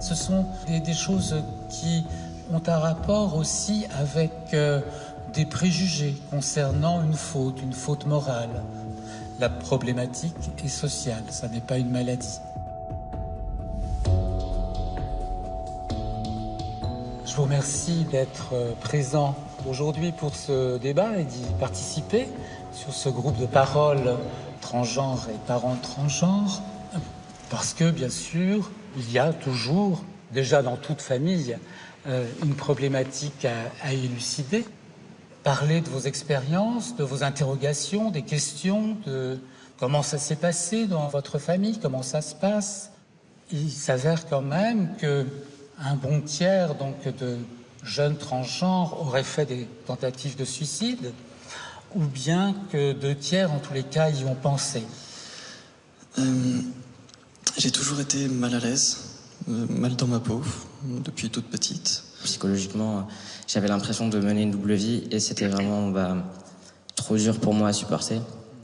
Ce sont des choses qui ont un rapport aussi avec des préjugés concernant une faute morale. La problématique est sociale, ça n'est pas une maladie. Je vous remercie d'être présent aujourd'hui pour ce débat et d'y participer sur ce groupe de parole transgenre et parents transgenres. Parce que, bien sûr, il y a toujours, déjà dans toute famille, une problématique à élucider. Parler de vos expériences, de vos interrogations, des questions, de comment ça s'est passé dans votre famille, comment ça se passe. Il s'avère quand même qu'un bon tiers donc, de jeunes transgenres auraient fait des tentatives de suicide, ou bien que 2 tiers, en tous les cas, y ont pensé. J'ai toujours été mal à l'aise, mal dans ma peau, depuis toute petite. Psychologiquement, j'avais l'impression de mener une double vie et c'était vraiment trop dur pour moi à supporter.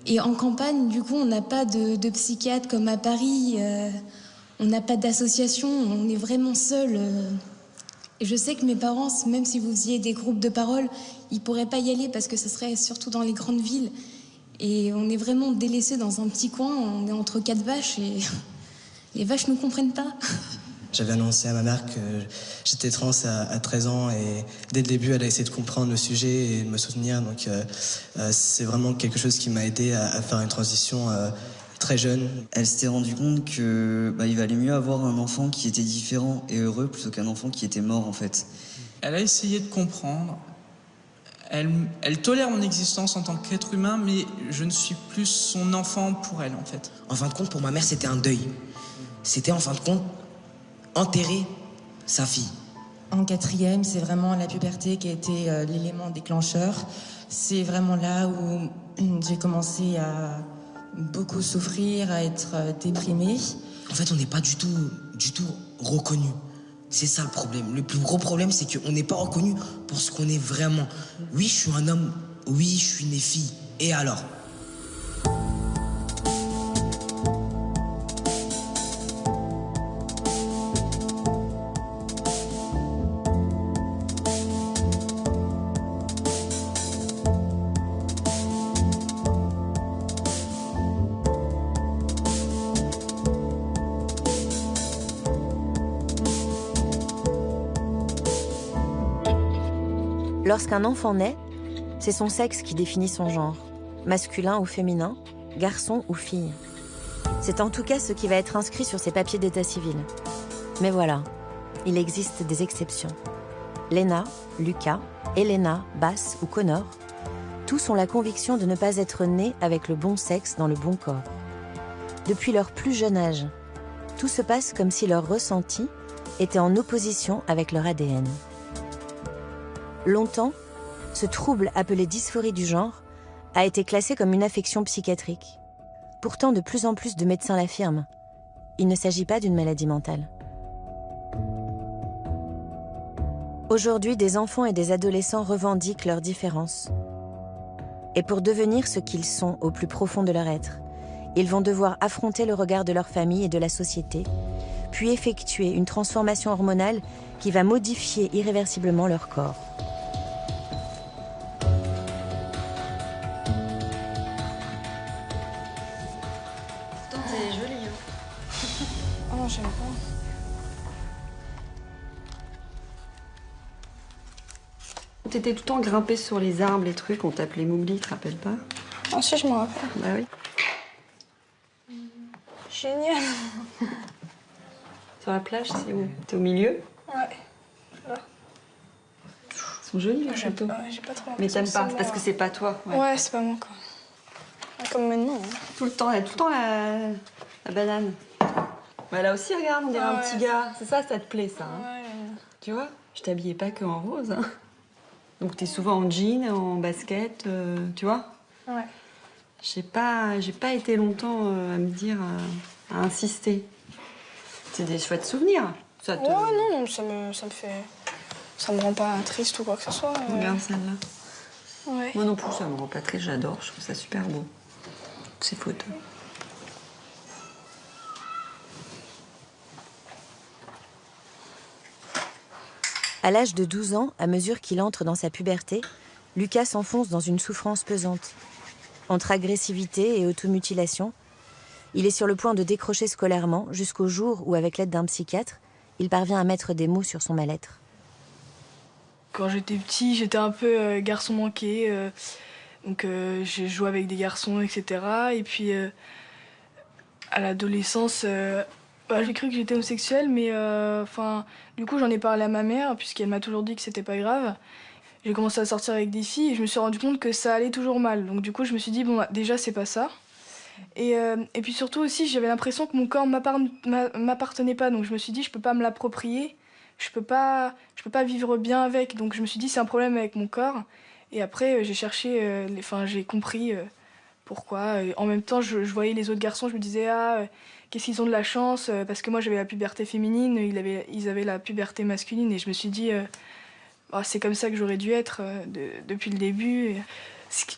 Et en campagne, du coup, on n'a pas de psychiatre comme à Paris, on n'a pas d'association, on est vraiment seul. Et je sais que mes parents, même si vous faisiez des groupes de parole, ils pourraient pas y aller parce que ce serait surtout dans les grandes villes. Et on est vraiment délaissés dans un petit coin, on est entre 4 vaches et les vaches nous comprennent pas. J'avais annoncé à ma mère que j'étais trans à 13 ans et dès le début, elle a essayé de comprendre le sujet et de me soutenir. Donc c'est vraiment quelque chose qui m'a aidé à faire une transition très jeune. Elle s'était rendue compte que il valait mieux avoir un enfant qui était différent et heureux plutôt qu'un enfant qui était mort en fait. Elle a essayé de comprendre. Elle tolère mon existence en tant qu'être humain, mais je ne suis plus son enfant pour elle, en fait. En fin de compte, pour ma mère, c'était un deuil. C'était, en fin de compte, enterrer sa fille. En 4e, c'est vraiment la puberté qui a été l'élément déclencheur. C'est vraiment là où j'ai commencé à beaucoup souffrir, à être déprimée. En fait, on n'est pas du tout reconnu. C'est ça le problème. Le plus gros problème, c'est qu'on n'est pas reconnu pour ce qu'on est vraiment. Oui, je suis un homme. Oui, je suis née fille. Et alors ? Lorsqu'un enfant naît, c'est son sexe qui définit son genre, masculin ou féminin, garçon ou fille. C'est en tout cas ce qui va être inscrit sur ses papiers d'état civil. Mais voilà, il existe des exceptions. Léna, Lucas, Elena, Bass ou Connor, tous ont la conviction de ne pas être nés avec le bon sexe dans le bon corps. Depuis leur plus jeune âge, tout se passe comme si leur ressenti était en opposition avec leur ADN. Longtemps, ce trouble appelé dysphorie du genre a été classé comme une affection psychiatrique. Pourtant, de plus en plus de médecins l'affirment. Il ne s'agit pas d'une maladie mentale. Aujourd'hui, des enfants et des adolescents revendiquent leurs différences. Et pour devenir ce qu'ils sont au plus profond de leur être, ils vont devoir affronter le regard de leur famille et de la société, puis effectuer une transformation hormonale qui va modifier irréversiblement leur corps. Oh, j'aime pas. T'étais tout le temps grimpée sur les arbres, les trucs, on t'appelait Moubli, tu te rappelles pas? Ah si, je m'en rappelle. Bah oui. Génial. Sur la plage, c'est où? T'es au milieu? Ouais, là. Ils sont jolis, les photos. J'ai pas trop. Mais t'aimes pas, parce que c'est pas toi. Ouais, c'est pas moi, quoi. Comme maintenant. Hein. Tout le temps la banane. Bah là aussi, regarde, on dirait un petit gars. C'est ça te plaît, ça. Hein. Ouais. Tu vois, je t'habillais pas que en rose. Hein. Donc t'es souvent en jean, en basket, tu vois. Ouais. J'ai pas été longtemps à me dire, à insister. C'est des chouettes souvenirs. Ça te... Ouais, non, ça me fait... Ça me rend pas triste ou quoi que ce soit. Regarde celle-là. Ouais. Moi non plus, ça me rend pas triste, j'adore, je trouve ça super beau. Ces photos. À l'âge de 12 ans, à mesure qu'il entre dans sa puberté, Lucas s'enfonce dans une souffrance pesante. Entre agressivité et automutilation, il est sur le point de décrocher scolairement jusqu'au jour où, avec l'aide d'un psychiatre, il parvient à mettre des mots sur son mal-être. Quand j'étais petit, j'étais un peu garçon manqué. Donc j'ai joué avec des garçons, etc. Et puis à l'adolescence, j'ai cru que j'étais homosexuelle, mais du coup j'en ai parlé à ma mère, puisqu'elle m'a toujours dit que c'était pas grave. J'ai commencé à sortir avec des filles et je me suis rendu compte que ça allait toujours mal. Donc du coup je me suis dit, bon, déjà c'est pas ça. Et puis surtout aussi, j'avais l'impression que mon corps m'appartenait pas. Donc je me suis dit, je peux pas me l'approprier. Je peux pas vivre bien avec. Donc je me suis dit, c'est un problème avec mon corps. Et après, j'ai cherché, j'ai compris pourquoi. En même temps, je voyais les autres garçons, je me disais, qu'est-ce qu'ils ont de la chance, parce que moi j'avais la puberté féminine, ils avaient la puberté masculine. Et je me suis dit, c'est comme ça que j'aurais dû être depuis le début.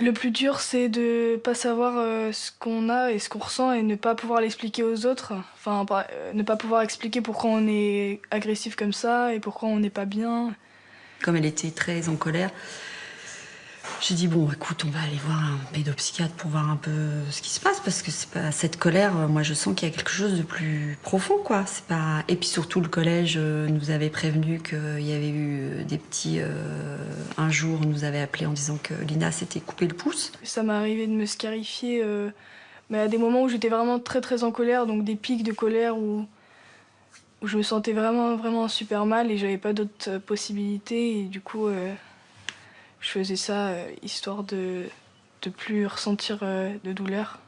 Le plus dur, c'est de pas savoir ce qu'on a et ce qu'on ressent et ne pas pouvoir l'expliquer aux autres. Ne pas pouvoir expliquer pourquoi on est agressif comme ça et pourquoi on n'est pas bien. Comme elle était très en colère, j'ai dit, bon, écoute, on va aller voir un pédopsychiatre pour voir un peu ce qui se passe, parce que c'est pas cette colère, moi je sens qu'il y a quelque chose de plus profond, quoi. C'est pas... Et puis surtout, le collège nous avait prévenu qu'il y avait eu des petits... un jour, on nous avait appelé en disant que Lina s'était coupé le pouce. Ça m'est arrivé de me scarifier, mais à des moments où j'étais vraiment très très en colère, donc des pics de colère où je me sentais vraiment vraiment super mal et j'avais pas d'autres possibilités, et du coup... je faisais ça histoire de plus ressentir de douleur.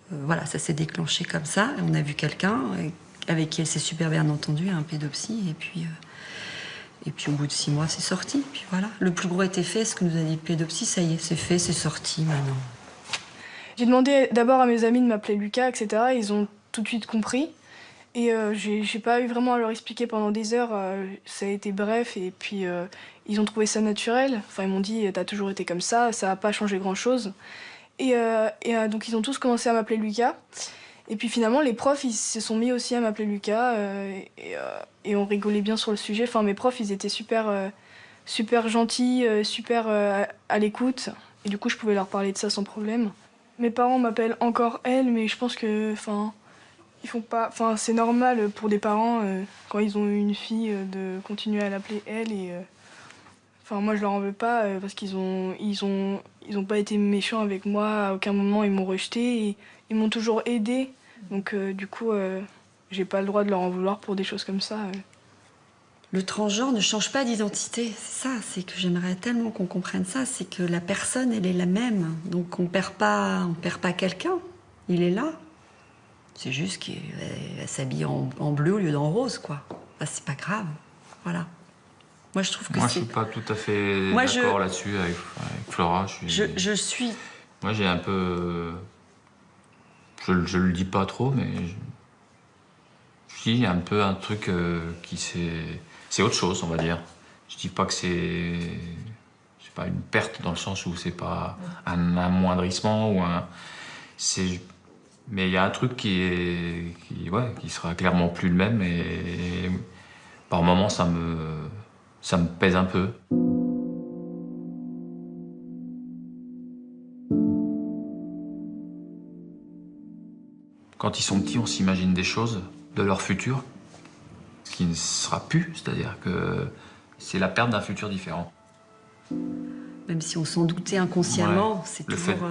Voilà, ça s'est déclenché comme ça. On a vu quelqu'un avec qui elle s'est super bien entendue, un pédopsie. Et puis au bout de 6 mois, c'est sorti. Puis voilà, le plus gros était fait. Ce que nous a dit le pédopsie, ça y est, c'est fait, c'est sorti maintenant. J'ai demandé d'abord à mes amis de m'appeler Lucas, etc. Ils ont tout de suite compris. Et j'ai pas eu vraiment à leur expliquer pendant des heures. Ça a été bref et puis ils ont trouvé ça naturel. Enfin, ils m'ont dit, t'as toujours été comme ça a pas changé grand-chose. Et donc ils ont tous commencé à m'appeler Lucas. Et puis finalement, les profs, ils se sont mis aussi à m'appeler Lucas et on rigolait bien sur le sujet. Enfin, mes profs, ils étaient super gentils, super à l'écoute. Et du coup, je pouvais leur parler de ça sans problème. Mes parents m'appellent encore elle, mais je pense que... ils font pas... c'est normal pour des parents, quand ils ont une fille, de continuer à l'appeler elle. Et moi, je leur en veux pas, parce qu'ils ont pas été méchants avec moi. À aucun moment, ils m'ont rejeté. Et ils m'ont toujours aidée. Donc, du coup, j'ai pas le droit de leur en vouloir pour des choses comme ça. Le transgenre ne change pas d'identité. C'est ça, c'est que j'aimerais tellement qu'on comprenne ça. C'est que la personne, elle est la même. Donc, on perd pas quelqu'un. Il est là. C'est juste qu'elle s'habille en bleu au lieu d'en rose, quoi. C'est pas grave. Voilà. Moi, je trouve que je suis pas tout à fait d'accord là-dessus avec Flora. Je suis... Moi, j'ai un peu... Je le dis pas trop, mais... il y a un peu un truc qui s'est... C'est autre chose, on va dire. Je dis pas que c'est pas une perte dans le sens où c'est pas un amoindrissement ou un... Mais il y a un truc qui sera clairement plus le même et par moments ça me pèse un peu. Quand ils sont petits, on s'imagine des choses de leur futur qui ne sera plus, c'est-à-dire que c'est la perte d'un futur différent. Même si on s'en doutait inconsciemment, c'est toujours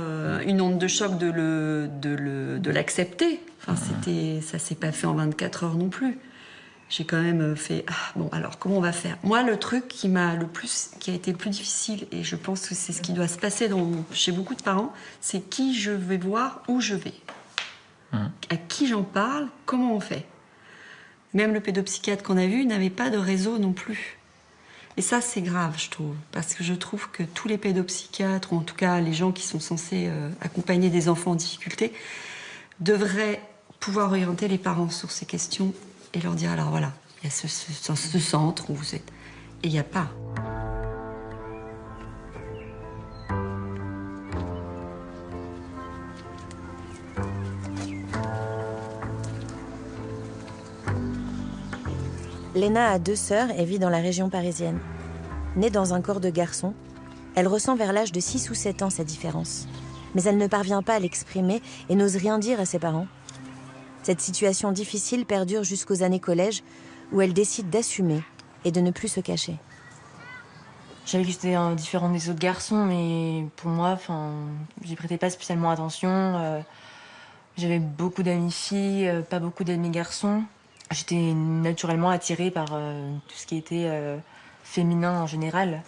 une onde de choc de l'accepter. Ça s'est pas fait en 24 heures non plus. J'ai quand même fait, bon, alors comment on va faire? Moi, le truc qui a été le plus difficile, et je pense que c'est ce qui doit se passer chez beaucoup de parents, c'est qui je vais voir, où je vais. À qui j'en parle, comment on fait? Même le pédopsychiatre qu'on a vu n'avait pas de réseau non plus. Et ça, c'est grave, je trouve, parce que je trouve que tous les pédopsychiatres, ou en tout cas les gens qui sont censés accompagner des enfants en difficulté, devraient pouvoir orienter les parents sur ces questions et leur dire, alors voilà, il y a ce centre où vous êtes... Et il n'y a pas. Léna a 2 sœurs et vit dans la région parisienne. Née dans un corps de garçon, elle ressent vers l'âge de 6 ou 7 ans cette différence. Mais elle ne parvient pas à l'exprimer et n'ose rien dire à ses parents. Cette situation difficile perdure jusqu'aux années collège, où elle décide d'assumer et de ne plus se cacher. Je savais que j'étais différente des autres garçons, mais pour moi, j'y prêtais pas spécialement attention. J'avais beaucoup d'amis filles, pas beaucoup d'amis garçons. J'étais naturellement attirée par tout ce qui était féminin en général.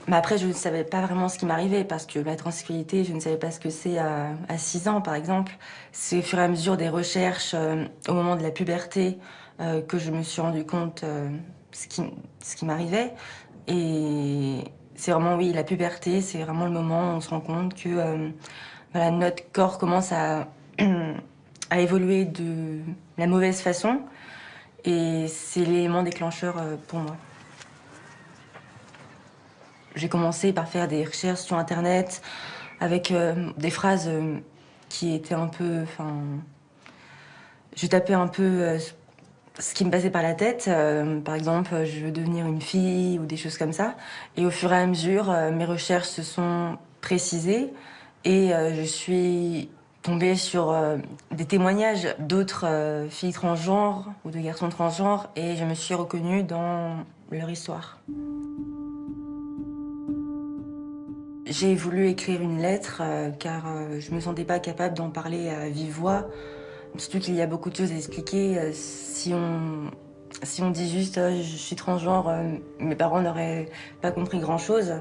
Mais après, je ne savais pas vraiment ce qui m'arrivait, parce que la transsexualité, je ne savais pas ce que c'est à 6 ans, par exemple. C'est au fur et à mesure des recherches, au moment de la puberté, que je me suis rendu compte ce qui m'arrivait. Et c'est vraiment, oui, la puberté, c'est vraiment le moment où on se rend compte que notre corps commence à évoluer de la mauvaise façon. Et c'est l'élément déclencheur pour moi. J'ai commencé par faire des recherches sur Internet avec des phrases qui étaient un peu... Je tapais un peu ce qui me passait par la tête. Par exemple, je veux devenir une fille ou des choses comme ça. Et au fur et à mesure, mes recherches se sont précisées et je suis tombée sur des témoignages d'autres filles transgenres ou de garçons transgenres et je me suis reconnue dans leur histoire. J'ai voulu écrire une lettre car je me sentais pas capable d'en parler à vive voix. Surtout qu'il y a beaucoup de choses à expliquer. Si on dit juste je suis transgenre, mes parents n'auraient pas compris grand-chose.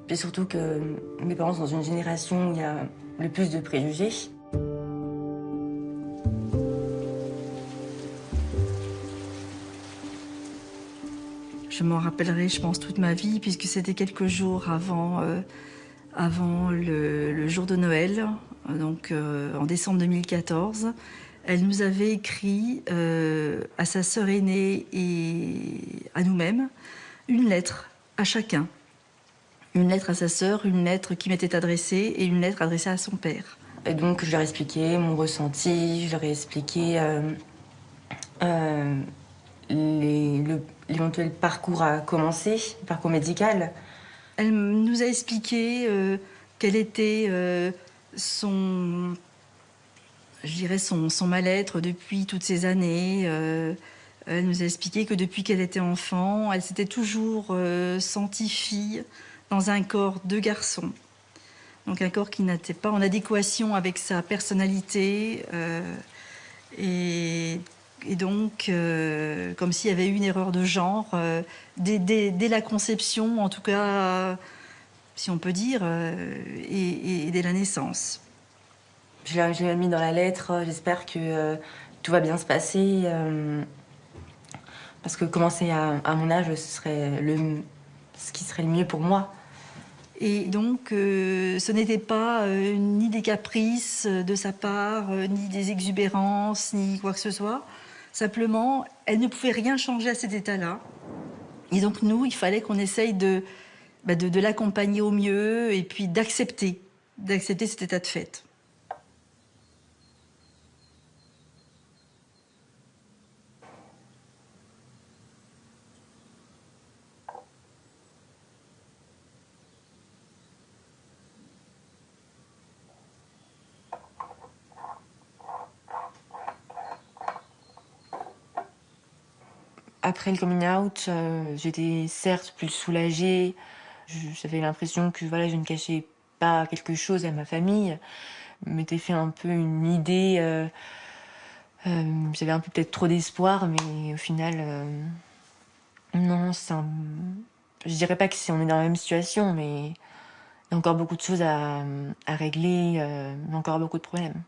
Puis surtout que mes parents sont dans une génération où il y a le plus de préjugés. Je m'en rappellerai, je pense, toute ma vie, puisque c'était quelques jours avant le jour de Noël, donc en décembre 2014. Elle nous avait écrit à sa sœur aînée et à nous-mêmes une lettre à chacun. Une lettre à sa sœur, une lettre qui m'était adressée et une lettre adressée à son père. Et donc je leur ai expliqué mon ressenti, je leur ai expliqué l'éventuel parcours à commencer, le parcours médical. Elle nous a expliqué quel était son mal-être depuis toutes ces années. Elle nous a expliqué que depuis qu'elle était enfant, elle s'était toujours sentie fille dans un corps de garçon. Donc un corps qui n'était pas en adéquation avec sa personnalité. Et donc, comme s'il y avait eu une erreur de genre, dès la conception, en tout cas, si on peut dire, et dès la naissance. Je l'ai mis dans la lettre, j'espère que tout va bien se passer. Parce que commencer à mon âge, ce serait ce qui serait le mieux pour moi. Et donc, ce n'était pas ni des caprices de sa part, ni des exubérances, ni quoi que ce soit. Simplement, elle ne pouvait rien changer à cet état-là. Et donc, nous, il fallait qu'on essaye de l'accompagner au mieux et puis d'accepter cet état de fait. Après le coming out, j'étais certes plus soulagée. J'avais l'impression que je ne cachais pas quelque chose à ma famille. Je m'étais fait un peu une idée. J'avais un peu peut-être trop d'espoir, mais au final, non. Je dirais pas on est dans la même situation, mais il y a encore beaucoup de choses à régler. Il y a encore beaucoup de problèmes.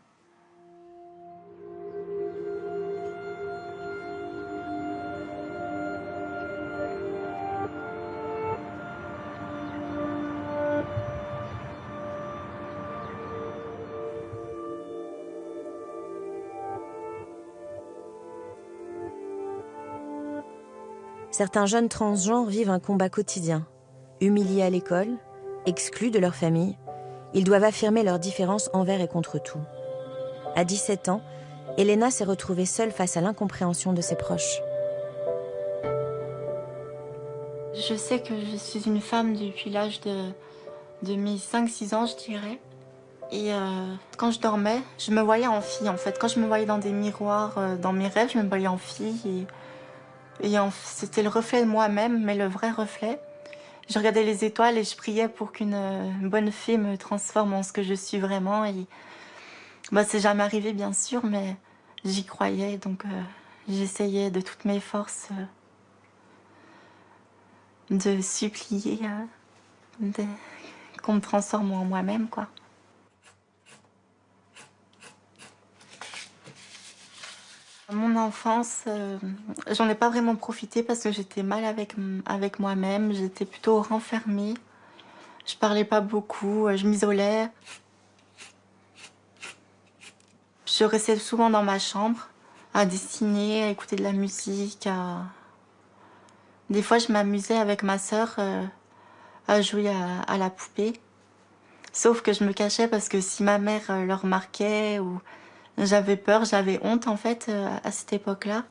Certains jeunes transgenres vivent un combat quotidien. Humiliés à l'école, exclus de leur famille, ils doivent affirmer leurs différences envers et contre tout. À 17 ans, Elena s'est retrouvée seule face à l'incompréhension de ses proches. Je sais que je suis une femme depuis l'âge de mes 5-6 ans, je dirais. Et quand je dormais, je me voyais en fille, en fait. Quand je me voyais dans des miroirs, dans mes rêves, je me voyais en fille. C'était le reflet de moi-même, mais le vrai reflet. Je regardais les étoiles et je priais pour qu'une bonne fée me transforme en ce que je suis vraiment. Et c'est jamais arrivé, bien sûr, mais j'y croyais. Donc j'essayais de toutes mes forces de supplier qu'on me transforme en moi-même, quoi. Mon enfance, j'en ai pas vraiment profité parce que j'étais mal avec moi-même. J'étais plutôt renfermée. Je parlais pas beaucoup, je m'isolais. Je restais souvent dans ma chambre, à dessiner, à écouter de la musique. Des fois, je m'amusais avec ma sœur à jouer à la poupée. Sauf que je me cachais parce que si ma mère le remarquait ou... J'avais peur, j'avais honte en fait à cette époque-là.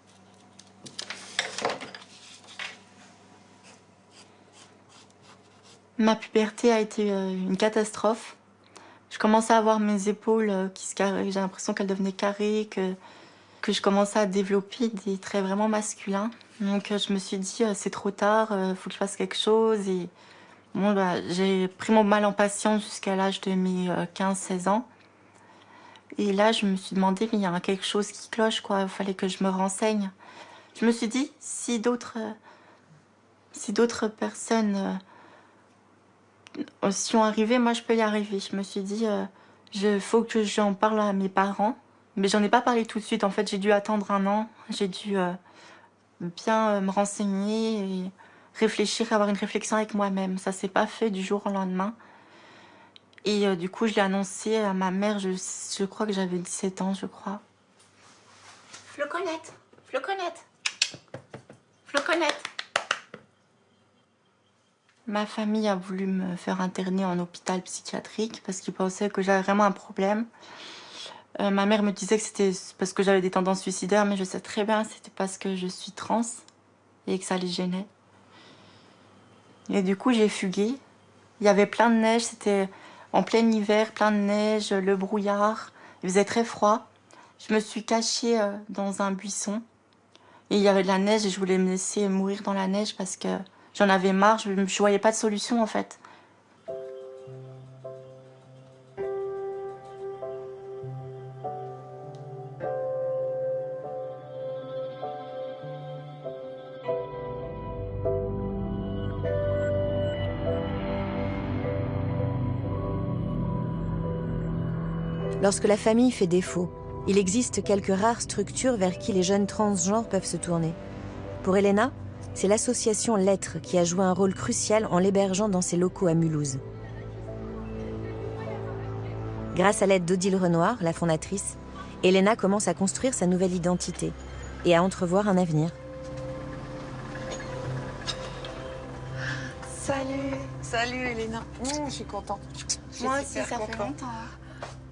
Ma puberté a été une catastrophe. Je commençais à avoir mes épaules qui se carraient, j'ai l'impression qu'elles devenaient carrées, que je commençais à développer des traits vraiment masculins. Donc je me suis dit c'est trop tard, faut que je fasse quelque chose. Et bon, j'ai pris mon mal en patience jusqu'à l'âge de mes 15-16 ans. Et là, je me suis demandé, mais il y a quelque chose qui cloche, quoi. Il fallait que je me renseigne. Je me suis dit, si d'autres personnes s'y ont arrivé, moi, je peux y arriver. Je me suis dit, il faut que j'en parle à mes parents. Mais j'en ai pas parlé tout de suite. En fait, j'ai dû attendre 1 an. J'ai dû bien me renseigner et réfléchir, avoir une réflexion avec moi-même. Ça s'est pas fait du jour au lendemain. Et du coup, je l'ai annoncé à ma mère, je crois que j'avais 17 ans, je crois. Floconnette, Floconnette, Floconnette. Ma famille a voulu me faire interner en hôpital psychiatrique parce qu'ils pensaient que j'avais vraiment un problème. Ma mère me disait que c'était parce que j'avais des tendances suicidaires, mais je sais très bien que c'était parce que je suis trans et que ça les gênait. Et du coup, j'ai fugué. Il y avait plein de neige, c'était... En plein hiver, plein de neige, le brouillard, il faisait très froid. Je me suis cachée dans un buisson et il y avait de la neige et je voulais me laisser mourir dans la neige parce que j'en avais marre, je voyais pas de solution en fait. Lorsque la famille fait défaut, il existe quelques rares structures vers qui les jeunes transgenres peuvent se tourner. Pour Elena, c'est l'association L'Être qui a joué un rôle crucial en l'hébergeant dans ses locaux à Mulhouse. Grâce à l'aide d'Odile Renoir, la fondatrice, Elena commence à construire sa nouvelle identité et à entrevoir un avenir. Salut. Salut Elena. Je suis contente. Moi aussi, ça fait longtemps.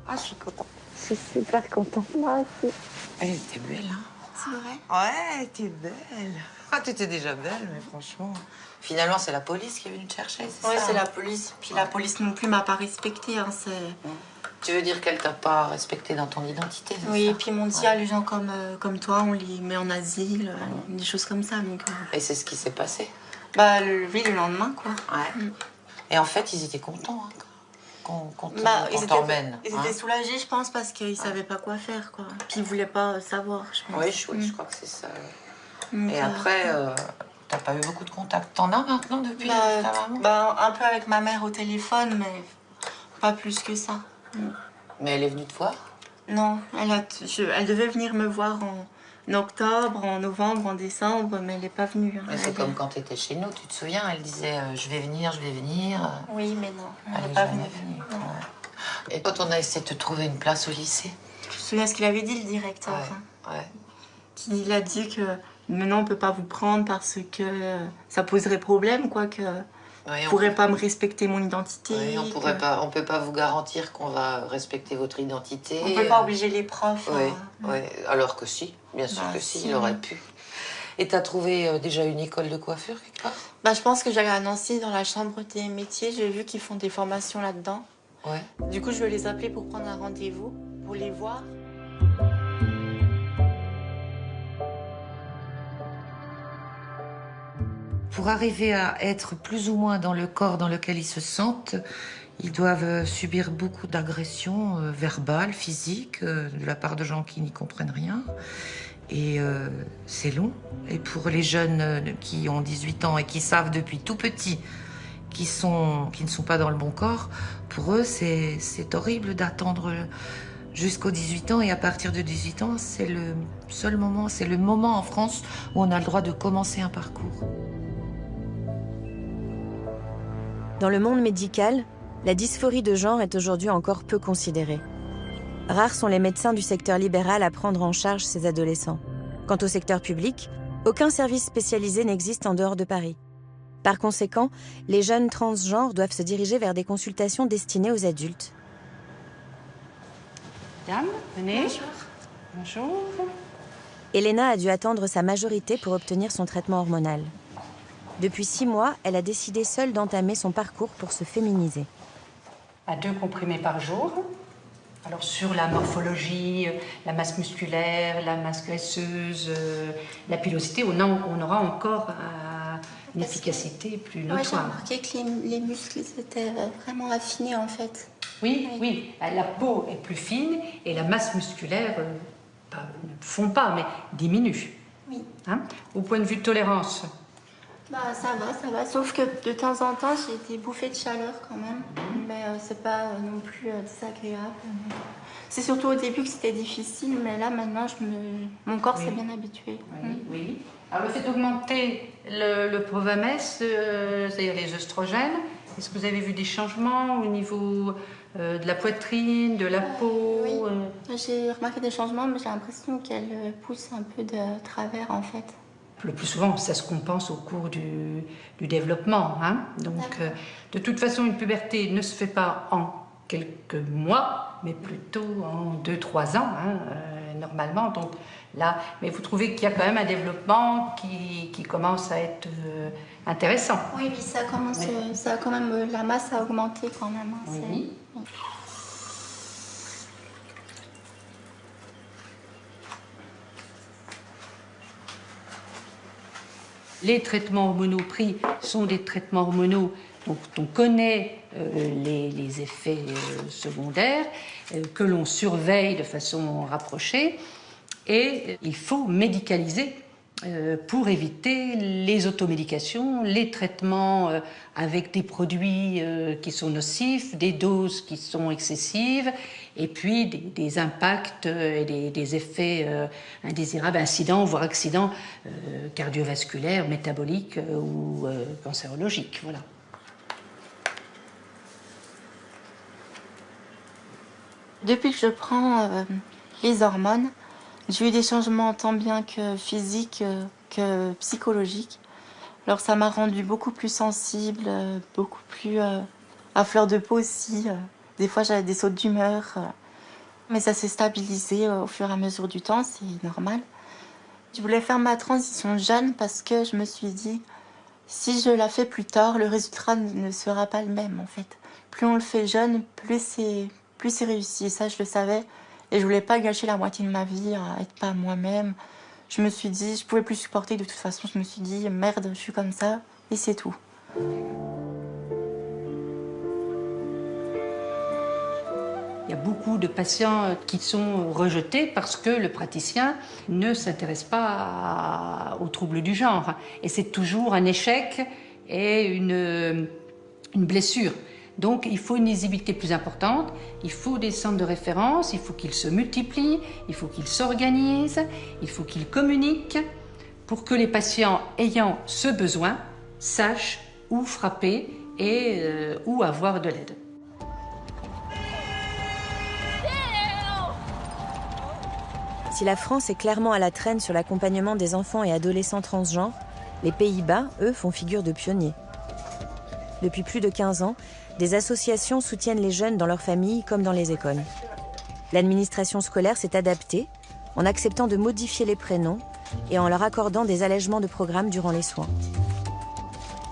Ah, je suis contente. Je suis super contente. Moi aussi. Elle était belle, hein? C'est vrai? Ouais, t'es belle. Ah, t'étais déjà belle, mais franchement... Finalement, c'est la police qui est venue te chercher, c'est ça? Oui, c'est la police. Puis la police non plus m'a pas respectée. Hein, Tu veux dire qu'elle t'a pas respecté dans ton identité? Oui, ça? et puis m'ont dit, les gens comme toi, on les met en asile, des choses comme ça. Donc, Et c'est ce qui s'est passé? Oui, le lendemain, quoi. Ouais. Et en fait, ils étaient contents, hein, qu'on t'emmène. Ils étaient soulagés, je pense, parce qu'ils savaient pas quoi faire, quoi. Puis ils voulaient pas savoir, je pense. Oui, je crois que c'est ça. Et après, t'as pas eu beaucoup de contacts. T'en as maintenant depuis ta maman? Un peu avec ma mère au téléphone, mais pas plus que ça. Mais elle est venue te voir? Non, elle devait venir me voir en octobre, en novembre, en décembre, mais elle n'est pas venue. Mais c'est comme quand t'étais chez nous, tu te souviens? Elle disait je vais venir, je vais venir. Oui, mais non, elle n'est pas venue. Ouais. Et quand on a essayé de te trouver une place au lycée? Je me souviens ce qu'il avait dit, le directeur. Ouais. Il a dit que maintenant on ne peut pas vous prendre parce que ça poserait problème, quoi, que oui, ne pourrait pas me respecter mon identité. Oui, on peut pas vous garantir qu'on va respecter votre identité. On peut pas obliger les profs. Oui, alors que si, bien sûr que si, il aurait pu. Et t'as trouvé déjà une école de coiffure quelque part? Je pense que j'allais à Nancy dans la chambre des métiers. J'ai vu qu'ils font des formations là-dedans. Ouais. Du coup, je vais les appeler pour prendre un rendez-vous, pour les voir. Pour arriver à être plus ou moins dans le corps dans lequel ils se sentent, ils doivent subir beaucoup d'agressions verbales, physiques, de la part de gens qui n'y comprennent rien. Et c'est long. Et pour les jeunes qui ont 18 ans et qui savent depuis tout petit qui ne sont pas dans le bon corps, pour eux, c'est horrible d'attendre jusqu'aux 18 ans. Et à partir de 18 ans, c'est le seul moment, c'est le moment en France où on a le droit de commencer un parcours. Dans le monde médical, la dysphorie de genre est aujourd'hui encore peu considérée. Rares sont les médecins du secteur libéral à prendre en charge ces adolescents. Quant au secteur public, aucun service spécialisé n'existe en dehors de Paris. Par conséquent, les jeunes transgenres doivent se diriger vers des consultations destinées aux adultes. Madame, venez. Bonjour. Elena a dû attendre sa majorité pour obtenir son traitement hormonal. Depuis 6 mois, elle a décidé seule d'entamer son parcours pour se féminiser. À 2 comprimés par jour. Alors sur la morphologie, la masse musculaire, la masse graisseuse, la pilosité, on aura encore une efficacité plus notoire. J'ai remarqué que les muscles étaient vraiment affinés en fait. Oui, la peau est plus fine et la masse musculaire, ne fond pas, mais diminue. Oui. Hein? Au point de vue de tolérance, ça va. Sauf que de temps en temps, j'ai des bouffées de chaleur quand même. Mais c'est pas non plus désagréable. C'est surtout au début que c'était difficile, mais là, maintenant, mon corps s'est bien habitué. Oui. Alors, le fait d'augmenter le Provamès, c'est-à-dire les œstrogènes, est-ce que vous avez vu des changements au niveau de la poitrine, de la peau? Oui, j'ai remarqué des changements, mais j'ai l'impression qu'elle pousse un peu de travers, en fait. Le plus souvent, ça se compense au cours du développement. Hein. Donc, de toute façon, une puberté ne se fait pas en quelques mois, mais plutôt en 2-3 ans, normalement. Donc, là, mais vous trouvez qu'il y a quand même un développement qui commence à être intéressant. Oui, ça commence, ça a quand même, la masse a augmenté quand même. Oui. Les traitements hormonaux pris sont des traitements hormonaux dont on connaît les effets secondaires, que l'on surveille de façon rapprochée, et il faut médicaliser pour éviter les automédications, les traitements avec des produits qui sont nocifs, des doses qui sont excessives, et puis des impacts et des effets indésirables, incidents, voire accidents cardiovasculaires, métaboliques ou cancérologiques. Voilà. Depuis que je prends les hormones, j'ai eu des changements tant bien que physiques que psychologiques. Alors ça m'a rendue beaucoup plus sensible, beaucoup plus à fleur de peau aussi. Des fois j'avais des sautes d'humeur, mais ça s'est stabilisé au fur et à mesure du temps, c'est normal. Je voulais faire ma transition jeune parce que je me suis dit, si je la fais plus tard, le résultat ne sera pas le même en fait. Plus on le fait jeune, plus c'est réussi. Ça, je le savais. Et je voulais pas gâcher la moitié de ma vie à être pas moi-même. Je me suis dit, je pouvais plus supporter de toute façon. Je me suis dit, merde, je suis comme ça, et c'est tout. Il y a beaucoup de patients qui sont rejetés parce que le praticien ne s'intéresse pas aux troubles du genre. Et c'est toujours un échec et une blessure. Donc il faut une lisibilité plus importante, il faut des centres de référence, il faut qu'ils se multiplient, il faut qu'ils s'organisent, il faut qu'ils communiquent pour que les patients ayant ce besoin sachent où frapper et où avoir de l'aide. Si la France est clairement à la traîne sur l'accompagnement des enfants et adolescents transgenres, les Pays-Bas, eux, font figure de pionniers. Depuis plus de 15 ans, des associations soutiennent les jeunes dans leurs familles comme dans les écoles. L'administration scolaire s'est adaptée en acceptant de modifier les prénoms, et en leur accordant des allègements de programme durant les soins.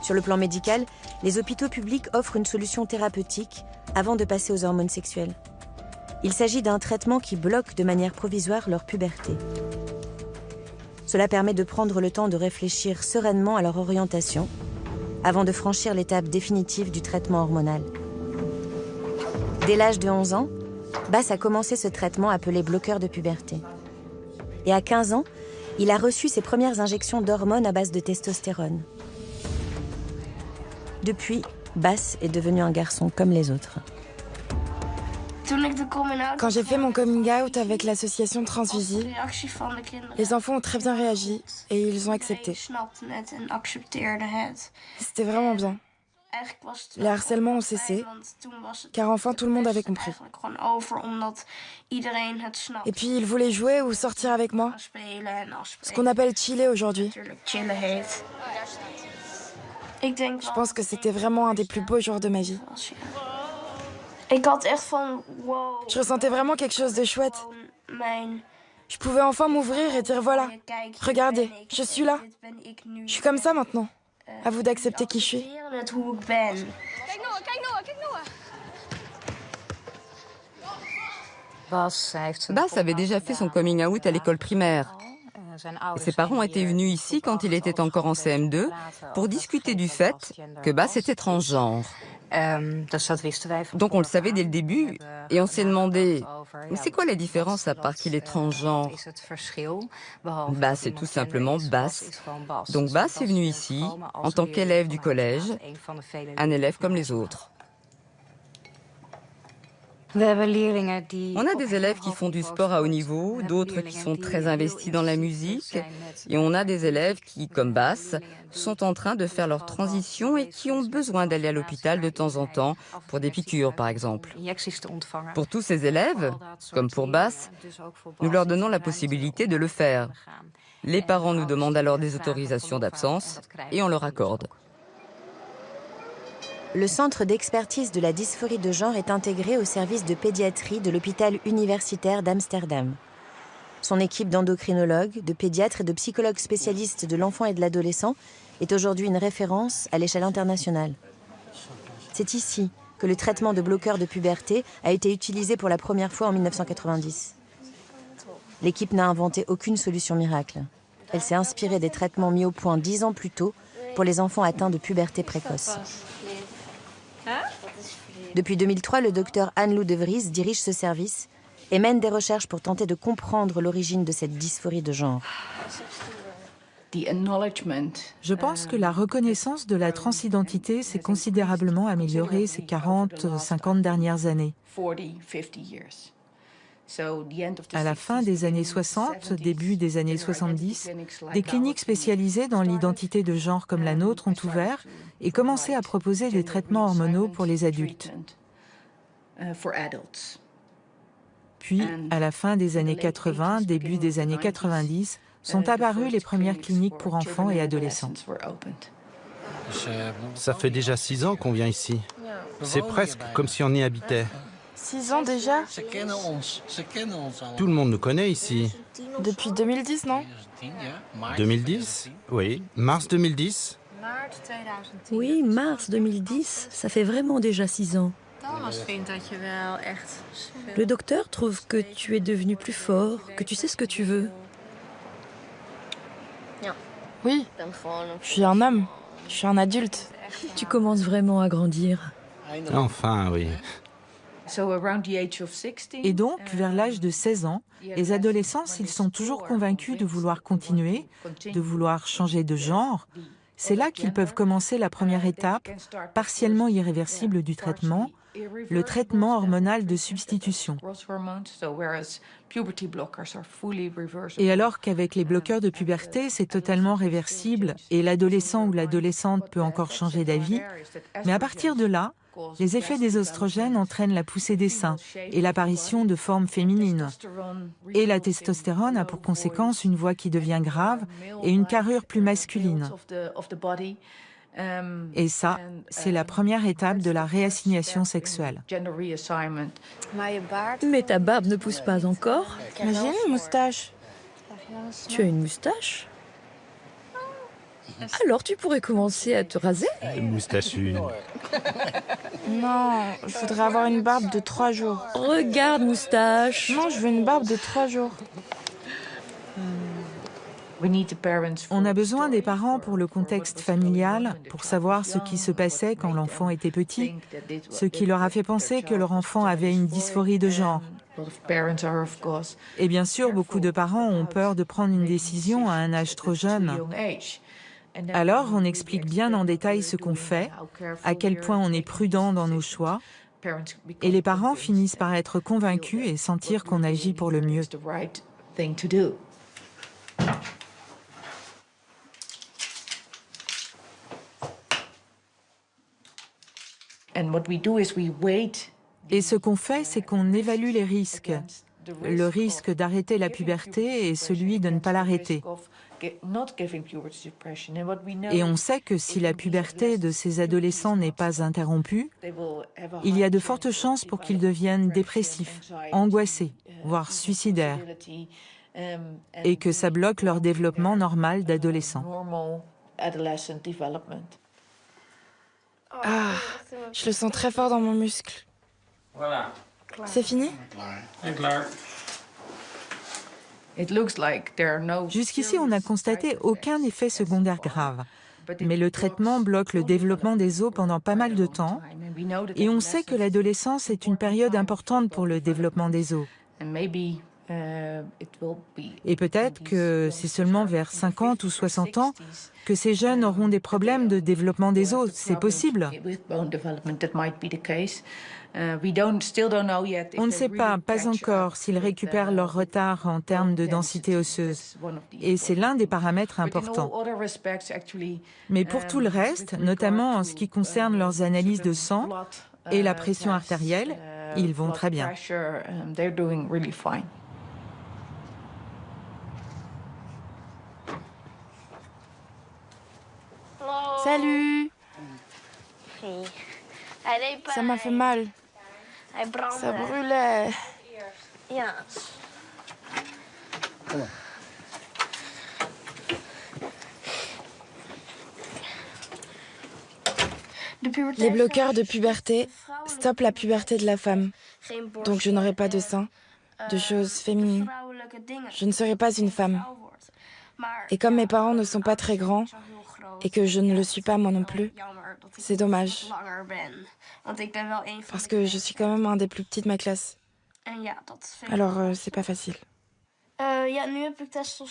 Sur le plan médical, les hôpitaux publics offrent une solution thérapeutique avant de passer aux hormones sexuelles. Il s'agit d'un traitement qui bloque de manière provisoire leur puberté. Cela permet de prendre le temps de réfléchir sereinement à leur orientation avant de franchir l'étape définitive du traitement hormonal. Dès l'âge de 11 ans, Bass a commencé ce traitement appelé bloqueur de puberté. Et à 15 ans, il a reçu ses premières injections d'hormones à base de testostérone. Depuis, Bass est devenu un garçon comme les autres. Quand j'ai fait mon coming out avec l'association Transvisie, les enfants ont très bien réagi et ils ont accepté. C'était vraiment bien. Les harcèlements ont cessé, car enfin tout le monde avait compris. Et puis ils voulaient jouer ou sortir avec moi, ce qu'on appelle chiller aujourd'hui. Je pense que c'était vraiment un des plus beaux jours de ma vie. Je ressentais vraiment quelque chose de chouette. Je pouvais enfin m'ouvrir et dire voilà, regardez, je suis là. Je suis comme ça maintenant. À vous d'accepter qui je suis. Bass avait déjà fait son coming out à l'école primaire. Ses parents étaient venus ici quand il était encore en CM2 pour discuter du fait que Bass était transgenre. Donc on le savait dès le début et on s'est demandé c'est quoi la différence à part qu'il est transgenre? Bass c'est tout simplement Bass. Donc Bass est venu ici en tant qu'élève du collège, un élève comme les autres. On a des élèves qui font du sport à haut niveau, d'autres qui sont très investis dans la musique, et on a des élèves qui, comme Bass, sont en train de faire leur transition et qui ont besoin d'aller à l'hôpital de temps en temps pour des piqûres, par exemple. Pour tous ces élèves, comme pour Bass, nous leur donnons la possibilité de le faire. Les parents nous demandent alors des autorisations d'absence et on leur accorde. Le centre d'expertise de la dysphorie de genre est intégré au service de pédiatrie de l'hôpital universitaire d'Amsterdam. Son équipe d'endocrinologues, de pédiatres et de psychologues spécialistes de l'enfant et de l'adolescent est aujourd'hui une référence à l'échelle internationale. C'est ici que le traitement de bloqueur de puberté a été utilisé pour la première fois en 1990. L'équipe n'a inventé aucune solution miracle. Elle s'est inspirée des traitements mis au point 10 ans plus tôt pour les enfants atteints de puberté précoce. Depuis 2003, le docteur Anne-Lou de Vries dirige ce service et mène des recherches pour tenter de comprendre l'origine de cette dysphorie de genre. Je pense que la reconnaissance de la transidentité s'est considérablement améliorée ces 40-50 dernières années. À la fin des années 60, début des années 70, des cliniques spécialisées dans l'identité de genre comme la nôtre ont ouvert et commencé à proposer des traitements hormonaux pour les adultes. Puis, à la fin des années 80, début des années 90, sont apparues les premières cliniques pour enfants et adolescents. Ça fait déjà 6 ans qu'on vient ici. C'est presque comme si on y habitait. 6 ans déjà? Tout le monde nous connaît ici. Depuis 2010, non? 2010? Oui, mars 2010. Oui, mars 2010, ça fait vraiment déjà 6 ans. Le docteur trouve que tu es devenu plus fort, que tu sais ce que tu veux. Oui, je suis un homme, je suis un adulte. Tu commences vraiment à grandir. Enfin, oui. Et donc, vers l'âge de 16 ans, les adolescents, s'ils sont toujours convaincus de vouloir continuer, de vouloir changer de genre, c'est là qu'ils peuvent commencer la première étape, partiellement irréversible du traitement, le traitement hormonal de substitution. Et alors qu'avec les bloqueurs de puberté, c'est totalement réversible et l'adolescent ou l'adolescente peut encore changer d'avis, mais à partir de là, les effets des oestrogènes entraînent la poussée des seins et l'apparition de formes féminines. Et la testostérone a pour conséquence une voix qui devient grave et une carrure plus masculine. Et ça, c'est la première étape de la réassignation sexuelle. Mais ta barbe ne pousse pas encore. Mais j'ai une moustache. Tu as une moustache? Alors tu pourrais commencer à te raser? Moustachu. Non, je voudrais avoir une barbe de 3 jours. Regarde, moustache. Non, je veux une barbe de 3 jours. On a besoin des parents pour le contexte familial, pour savoir ce qui se passait quand l'enfant était petit, ce qui leur a fait penser que leur enfant avait une dysphorie de genre. Et bien sûr, beaucoup de parents ont peur de prendre une décision à un âge trop jeune. Alors, on explique bien en détail ce qu'on fait, à quel point on est prudent dans nos choix, et les parents finissent par être convaincus et sentir qu'on agit pour le mieux. Et ce qu'on fait, c'est qu'on évalue les risques. Le risque d'arrêter la puberté et celui de ne pas l'arrêter. Et on sait que si la puberté de ces adolescents n'est pas interrompue, il y a de fortes chances pour qu'ils deviennent dépressifs, angoissés, voire suicidaires, et que ça bloque leur développement normal d'adolescent. Ah, je le sens très fort dans mon muscle. Voilà. C'est fini? Jusqu'ici, on n'a constaté aucun effet secondaire grave. Mais le traitement bloque le développement des os pendant pas mal de temps. Et on sait que l'adolescence est une période importante pour le développement des os. Et peut-être que c'est seulement vers 50 ou 60 ans que ces jeunes auront des problèmes de développement des os. C'est possible. On ne sait pas encore, s'ils récupèrent leur retard en termes de densité osseuse. Et c'est l'un des paramètres importants. Mais pour tout le reste, notamment en ce qui concerne leurs analyses de sang et la pression artérielle, ils vont très bien. Salut! Ça m'a fait mal. Ça brûlait. Les bloqueurs de puberté stoppent la puberté de la femme. Donc je n'aurai pas de seins, de choses féminines. Je ne serai pas une femme. Et comme mes parents ne sont pas très grands, et que je ne le suis pas moi non plus, c'est dommage. Parce que je suis quand même un des plus petits de ma classe. Alors c'est pas facile.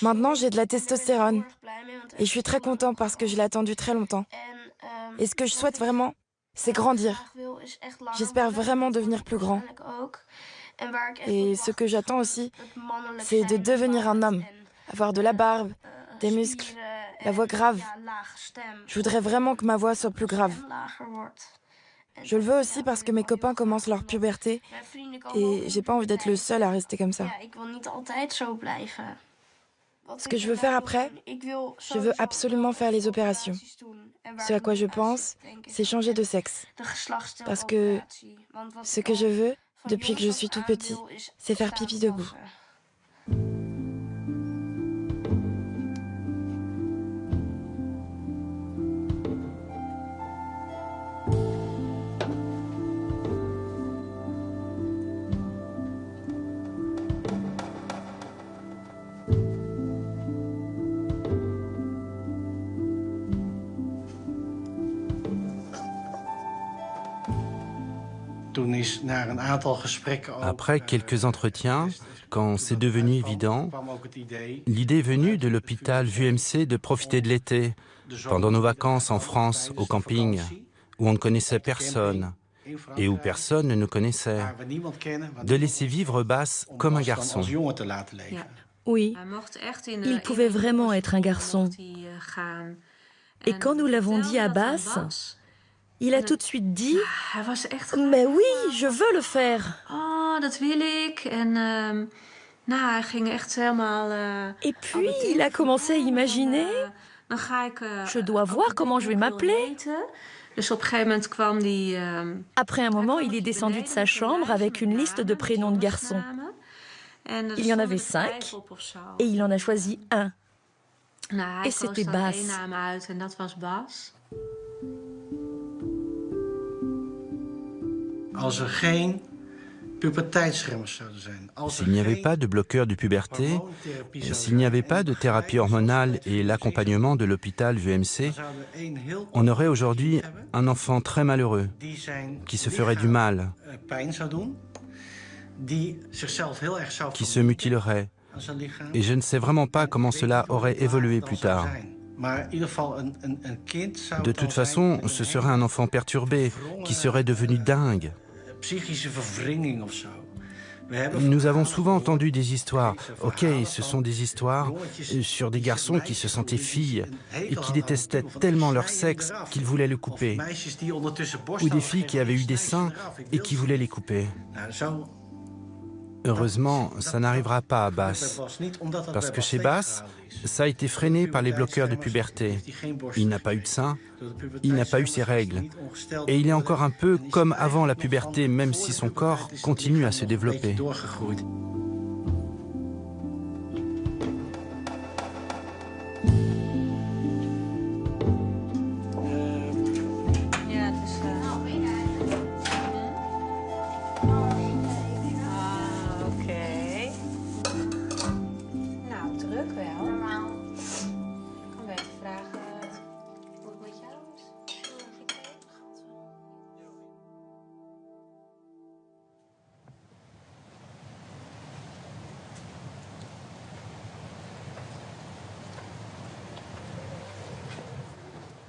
Maintenant j'ai de la testostérone. Et je suis très content parce que je l'ai attendu très longtemps. Et ce que je souhaite vraiment, c'est grandir. J'espère vraiment devenir plus grand. Et ce que j'attends aussi, c'est de devenir un homme. Avoir de la barbe, des muscles, la voix grave. Je voudrais vraiment que ma voix soit plus grave. Je le veux aussi parce que mes copains commencent leur puberté et j'ai pas envie d'être le seul à rester comme ça. Ce que je veux faire après, je veux absolument faire les opérations. Ce à quoi je pense, c'est changer de sexe. Parce que ce que je veux, depuis que je suis tout petit, c'est faire pipi debout. Après quelques entretiens, quand c'est devenu évident, l'idée est venue de l'hôpital VUMC de profiter de l'été, pendant nos vacances en France, au camping, où on ne connaissait personne et où personne ne nous connaissait, de laisser vivre Bas comme un garçon. Oui, il pouvait vraiment être un garçon. Et quand nous l'avons dit à Bas, il a tout de suite dit « Mais oui, je veux le faire !» Et puis, il a commencé à imaginer « Je dois voir comment je vais m'appeler !» Après un moment, il est descendu de sa chambre avec une liste de prénoms de garçons. Il y en avait 5 et il en a choisi un. Et c'était Bas. S'il n'y avait pas de bloqueur de puberté, s'il n'y avait pas de thérapie hormonale et l'accompagnement de l'hôpital VUMC, on aurait aujourd'hui un enfant très malheureux, qui se ferait du mal, qui se mutilerait. Et je ne sais vraiment pas comment cela aurait évolué plus tard. De toute façon, ce serait un enfant perturbé, qui serait devenu dingue. Nous avons souvent entendu des histoires. Ok, ce sont des histoires sur des garçons qui se sentaient filles et qui détestaient tellement leur sexe qu'ils voulaient le couper. Ou des filles qui avaient eu des seins et qui voulaient les couper. Heureusement, ça n'arrivera pas à Bas, parce que chez Bas, ça a été freiné par les bloqueurs de puberté. Il n'a pas eu de sein, il n'a pas eu ses règles. Et il est encore un peu comme avant la puberté, même si son corps continue à se développer.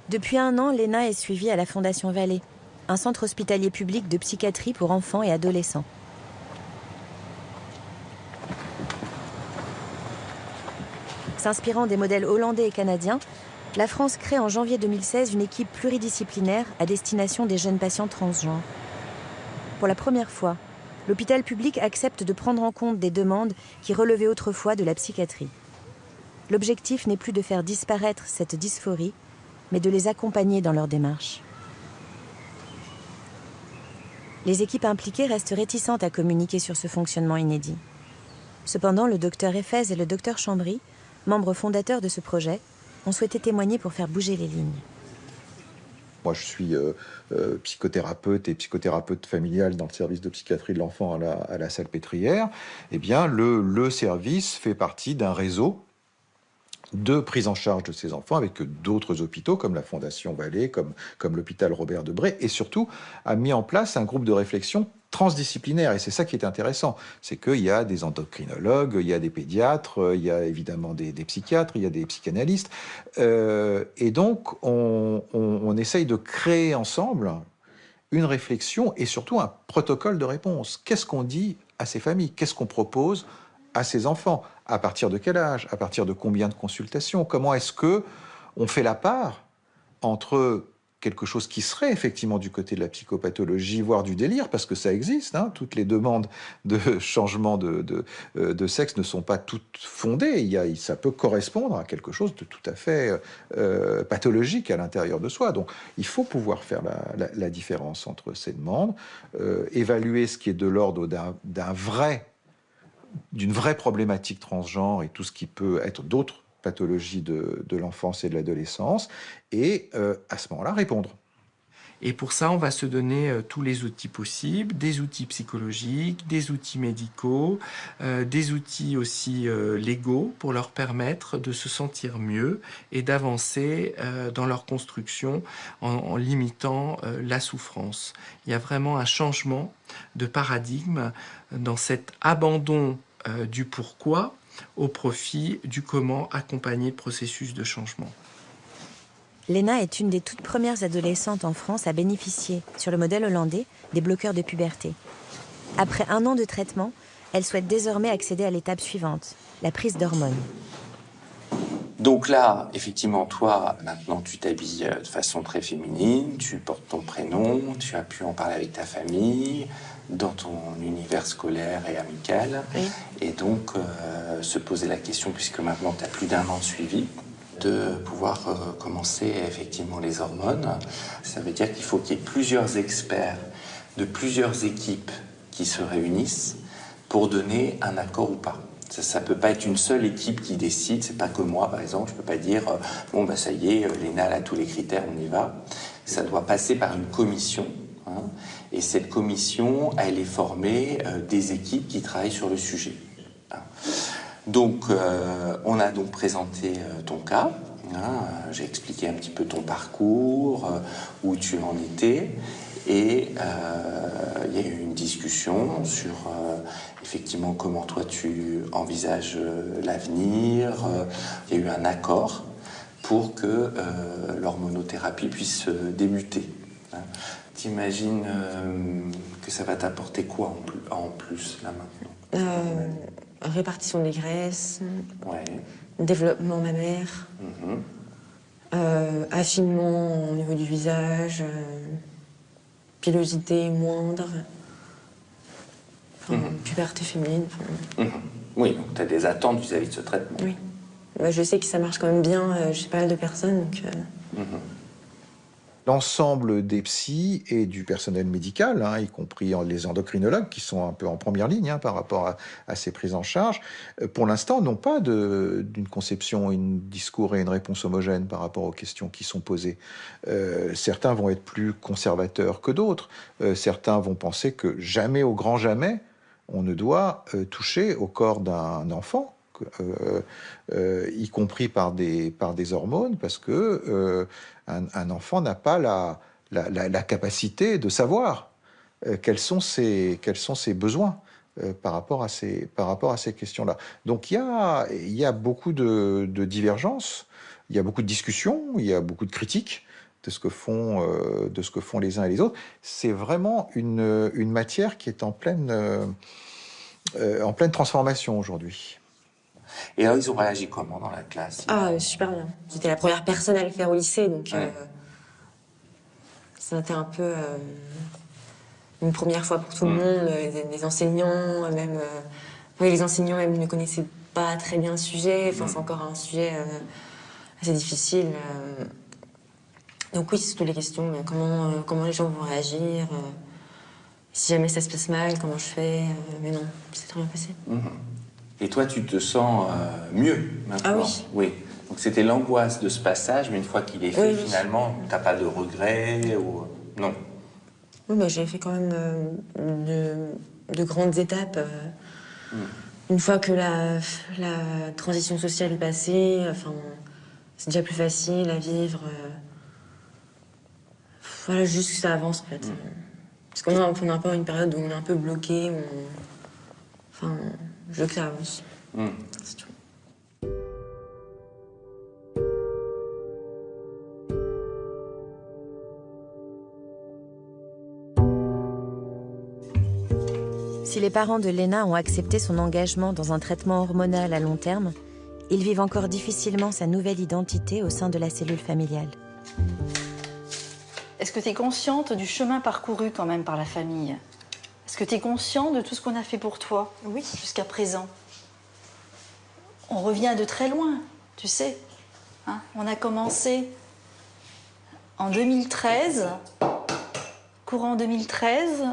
Depuis un an, Léna est suivie à la Fondation Vallée, un centre hospitalier public de psychiatrie pour enfants et adolescents. S'inspirant des modèles hollandais et canadiens, la France crée en janvier 2016 une équipe pluridisciplinaire à destination des jeunes patients transgenres. Pour la première fois, l'hôpital public accepte de prendre en compte des demandes qui relevaient autrefois de la psychiatrie. L'objectif n'est plus de faire disparaître cette dysphorie, mais de les accompagner dans leur démarche. Les équipes impliquées restent réticentes à communiquer sur ce fonctionnement inédit. Cependant, le docteur Effez et le docteur Chambry, membres fondateurs de ce projet, ont souhaité témoigner pour faire bouger les lignes. Moi, je suis psychothérapeute et psychothérapeute familial dans le service de psychiatrie de l'enfant à la Salpêtrière. Eh bien, le service fait partie d'un réseau de prise en charge de ces enfants avec d'autres hôpitaux comme la Fondation Vallée, comme l'hôpital Robert Debré, et surtout a mis en place un groupe de réflexion transdisciplinaire. Et c'est ça qui est intéressant, c'est qu'il y a des endocrinologues, il y a des pédiatres, il y a évidemment des psychiatres, il y a des psychanalystes. Et donc, on essaye de créer ensemble une réflexion et surtout un protocole de réponse. Qu'est-ce qu'on dit à ces familles? Qu'est-ce qu'on propose à ces enfants? À partir de quel âge? À partir de combien de consultations? Comment est-ce que on fait la part entre quelque chose qui serait effectivement du côté de la psychopathologie, voire du délire, parce que ça existe, hein, toutes les demandes de changement de sexe ne sont pas toutes fondées, ça peut correspondre à quelque chose de tout à fait pathologique à l'intérieur de soi. Donc il faut pouvoir faire la différence entre ces demandes, évaluer ce qui est de l'ordre d'une vraie problématique transgenre et tout ce qui peut être d'autres pathologies de l'enfance et de l'adolescence, et à ce moment-là répondre. Et pour ça, on va se donner tous les outils possibles, des outils psychologiques, des outils médicaux, des outils aussi légaux pour leur permettre de se sentir mieux et d'avancer dans leur construction en limitant la souffrance. Il y a vraiment un changement de paradigme dans cet abandon du pourquoi au profit du comment accompagner le processus de changement. Léna est une des toutes premières adolescentes en France à bénéficier, sur le modèle hollandais, des bloqueurs de puberté. Après 1 an de traitement, elle souhaite désormais accéder à l'étape suivante, la prise d'hormones. Donc là, effectivement, toi, maintenant, tu t'habilles de façon très féminine, tu portes ton prénom, tu as pu en parler avec ta famille, dans ton univers scolaire et amical. Oui. Et donc, se poser la question, puisque maintenant, tu as plus d'1 an de suivi, de pouvoir commencer effectivement les hormones. Ça veut dire qu'il faut qu'il y ait plusieurs experts de plusieurs équipes qui se réunissent pour donner un accord ou pas. Ça peut pas être une seule équipe qui décide, c'est pas que moi par exemple, je peux pas dire bon bah ça y est, Léna a tous les critères, on y va. Ça doit passer par une commission, hein, et cette commission, elle est formée des équipes qui travaillent sur le sujet. Hein. Donc on a donc présenté ton cas, hein, j'ai expliqué un petit peu ton parcours, où tu en étais, et il y a eu une discussion sur effectivement comment toi tu envisages l'avenir. Il y a eu un accord pour que l'hormonothérapie puisse débuter. Hein. T'imagines que ça va t'apporter quoi en plus là maintenant? Répartition des graisses, ouais. Développement mammaire, affinement au niveau du visage, pilosité moindre, puberté féminine. Oui, donc tu as des attentes vis-à-vis de ce traitement. Oui. Bah, je sais que ça marche quand même bien chez pas mal de personnes. Donc, L'ensemble des psys et du personnel médical, hein, y compris les endocrinologues qui sont un peu en première ligne hein, par rapport à ces prises en charge, pour l'instant n'ont pas d'une conception, un discours et une réponse homogène par rapport aux questions qui sont posées. Certains vont être plus conservateurs que d'autres. Certains vont penser que jamais, au grand jamais, on ne doit toucher au corps d'un enfant. Y compris par des hormones, parce que un enfant n'a pas la capacité de savoir quels sont ses besoins par rapport à ces questions-là. Donc il y a beaucoup de divergences, il y a beaucoup de discussions, il y a beaucoup de critiques de ce que font les uns et les autres. C'est vraiment une matière qui est en pleine transformation aujourd'hui. Et alors, ils ont réagi comment dans la classe? Ah, super bien. J'étais la première personne à le faire au lycée, donc ça a été un peu une première fois pour tout le monde. Les enseignants, même les enseignants même ne connaissaient pas très bien le sujet. Enfin, c'est encore un sujet assez difficile. Donc oui, c'est surtout les questions. Comment les gens vont réagir? Si jamais ça se passe mal, comment je fais? Mais non, c'est très bien passé. Et toi, tu te sens mieux maintenant? Ah oui. Oui. Donc c'était l'angoisse de ce passage, mais une fois qu'il est fait, oui, finalement, t'as pas de regrets ou... Non. Oui, mais j'ai fait quand même de grandes étapes. Une fois que la transition sociale est passée, enfin, c'est déjà plus facile à vivre. Voilà, juste que ça avance, en fait. Parce qu'on a un peu une période où on est un peu bloqué, enfin... Je veux que ça avance. C'est tout. Si les parents de Léna ont accepté son engagement dans un traitement hormonal à long terme, ils vivent encore difficilement sa nouvelle identité au sein de la cellule familiale. Est-ce que tu es consciente du chemin parcouru quand même par la famille? Est-ce que tu es conscient de tout ce qu'on a fait pour toi? Oui. Jusqu'à présent? On revient de très loin, tu sais. Hein, on a commencé en 2013, courant 2013.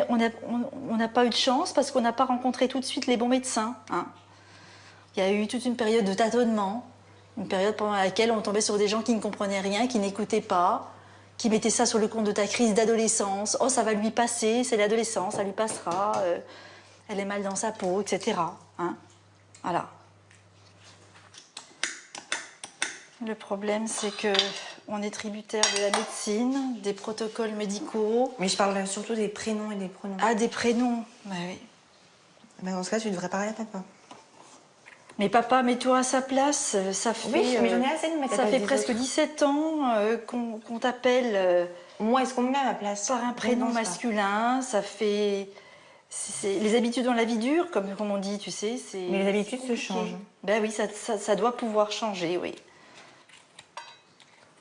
On n'a pas eu de chance parce qu'on n'a pas rencontré tout de suite les bons médecins. Hein. Il y a eu toute une période de tâtonnement, une période pendant laquelle on tombait sur des gens qui ne comprenaient rien, qui n'écoutaient pas, qui mettaient ça sur le compte de ta crise d'adolescence. Oh, ça va lui passer, c'est l'adolescence, ça lui passera, elle est mal dans sa peau, etc. Hein. Voilà. Le problème, c'est que on est tributaire de la médecine, des protocoles médicaux. Mais je parle surtout des prénoms et des pronoms. Ah, des prénoms, bah oui. Ben dans ce cas, tu devrais parler à papa. Mais papa, mets-toi à sa place, ça fait... Oui, mais j'en ai assez de mettre ça fait presque 17 ans qu'on t'appelle... Moi, est-ce qu'on me met à ma place? Par un prénom masculin, ça fait... les habitudes dans la vie dure, comme on dit, tu sais, c'est... Mais les habitudes se changent. Ben oui, ça doit pouvoir changer, oui.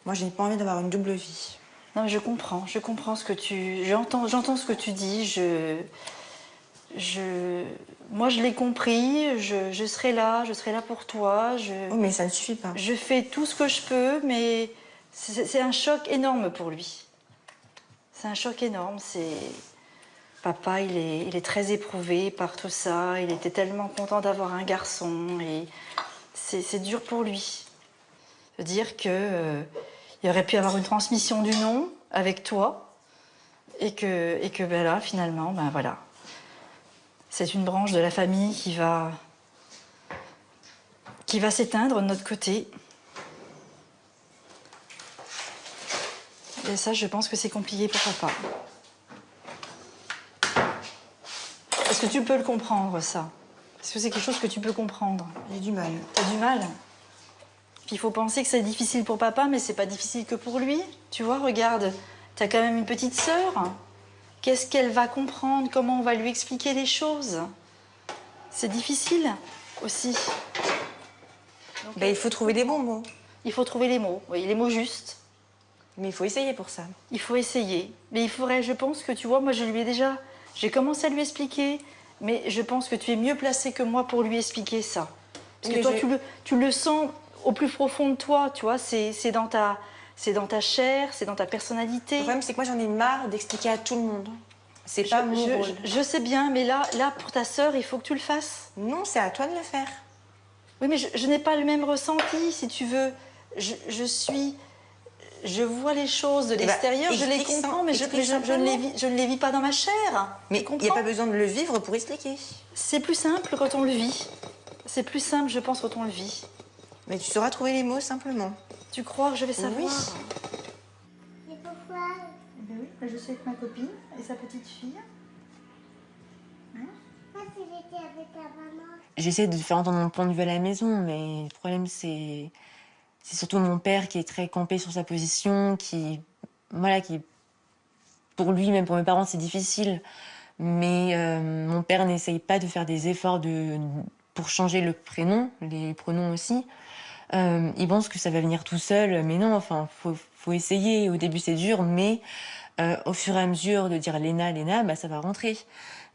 Moi, je n'ai pas envie d'avoir une double vie. Non, mais je comprends ce que tu... J'entends ce que tu dis, moi, je l'ai compris, je serai là pour toi. Oh, mais ça ne suffit pas. Je fais tout ce que je peux, mais c'est un choc énorme pour lui. C'est un choc énorme, Papa, il est très éprouvé par tout ça. Il était tellement content d'avoir un garçon. Et c'est dur pour lui. De dire qu'il il aurait pu avoir une transmission du nom avec toi. Et que ben là, finalement, ben voilà. C'est une branche de la famille qui va s'éteindre de notre côté. Et ça, je pense que c'est compliqué pour papa. Est-ce que tu peux le comprendre, ça? Est-ce que c'est quelque chose que tu peux comprendre? J'ai du mal. T'as du mal? Puis il faut penser que c'est difficile pour papa, mais c'est pas difficile que pour lui. Tu vois, regarde, t'as quand même une petite sœur. Qu'est-ce qu'elle va comprendre? Comment on va lui expliquer les choses? C'est difficile aussi. Donc, il faut trouver les bons mots. Il faut trouver les mots, oui, les mots justes. Mais il faut essayer pour ça. Il faut essayer. Mais il faudrait, je pense que, tu vois, moi je lui ai déjà... J'ai commencé à lui expliquer, mais je pense que tu es mieux placé que moi pour lui expliquer ça. Parce que toi, tu le sens au plus profond de toi, tu vois, c'est dans ta chair, c'est dans ta personnalité. Le problème, c'est que moi, j'en ai marre d'expliquer à tout le monde. C'est pas mon rôle. Je sais bien, mais là, pour ta sœur, il faut que tu le fasses. Non, c'est à toi de le faire. Oui, mais je n'ai pas le même ressenti, si tu veux. Je vois les choses de l'extérieur, je les comprends, mais je ne les vis pas dans ma chair. Mais il n'y a pas besoin de le vivre pour expliquer. C'est plus simple quand on le vit. C'est plus simple, je pense, quand on le vit. Mais tu sauras trouver les mots simplement. Tu crois que je vais savoir? Oui. Et pourquoi? Ben oui, je suis avec ma copine et sa petite fille. J'essaie de faire entendre mon point de vue à la maison, mais le problème, c'est surtout mon père qui est très campé sur sa position, qui pour lui, même pour mes parents, c'est difficile. Mais mon père n'essaye pas de faire des efforts pour changer le prénom, les pronoms aussi. Il pense que ça va venir tout seul, mais non, enfin, faut essayer. Au début, c'est dur, mais au fur et à mesure de dire Léna, bah, ça va rentrer.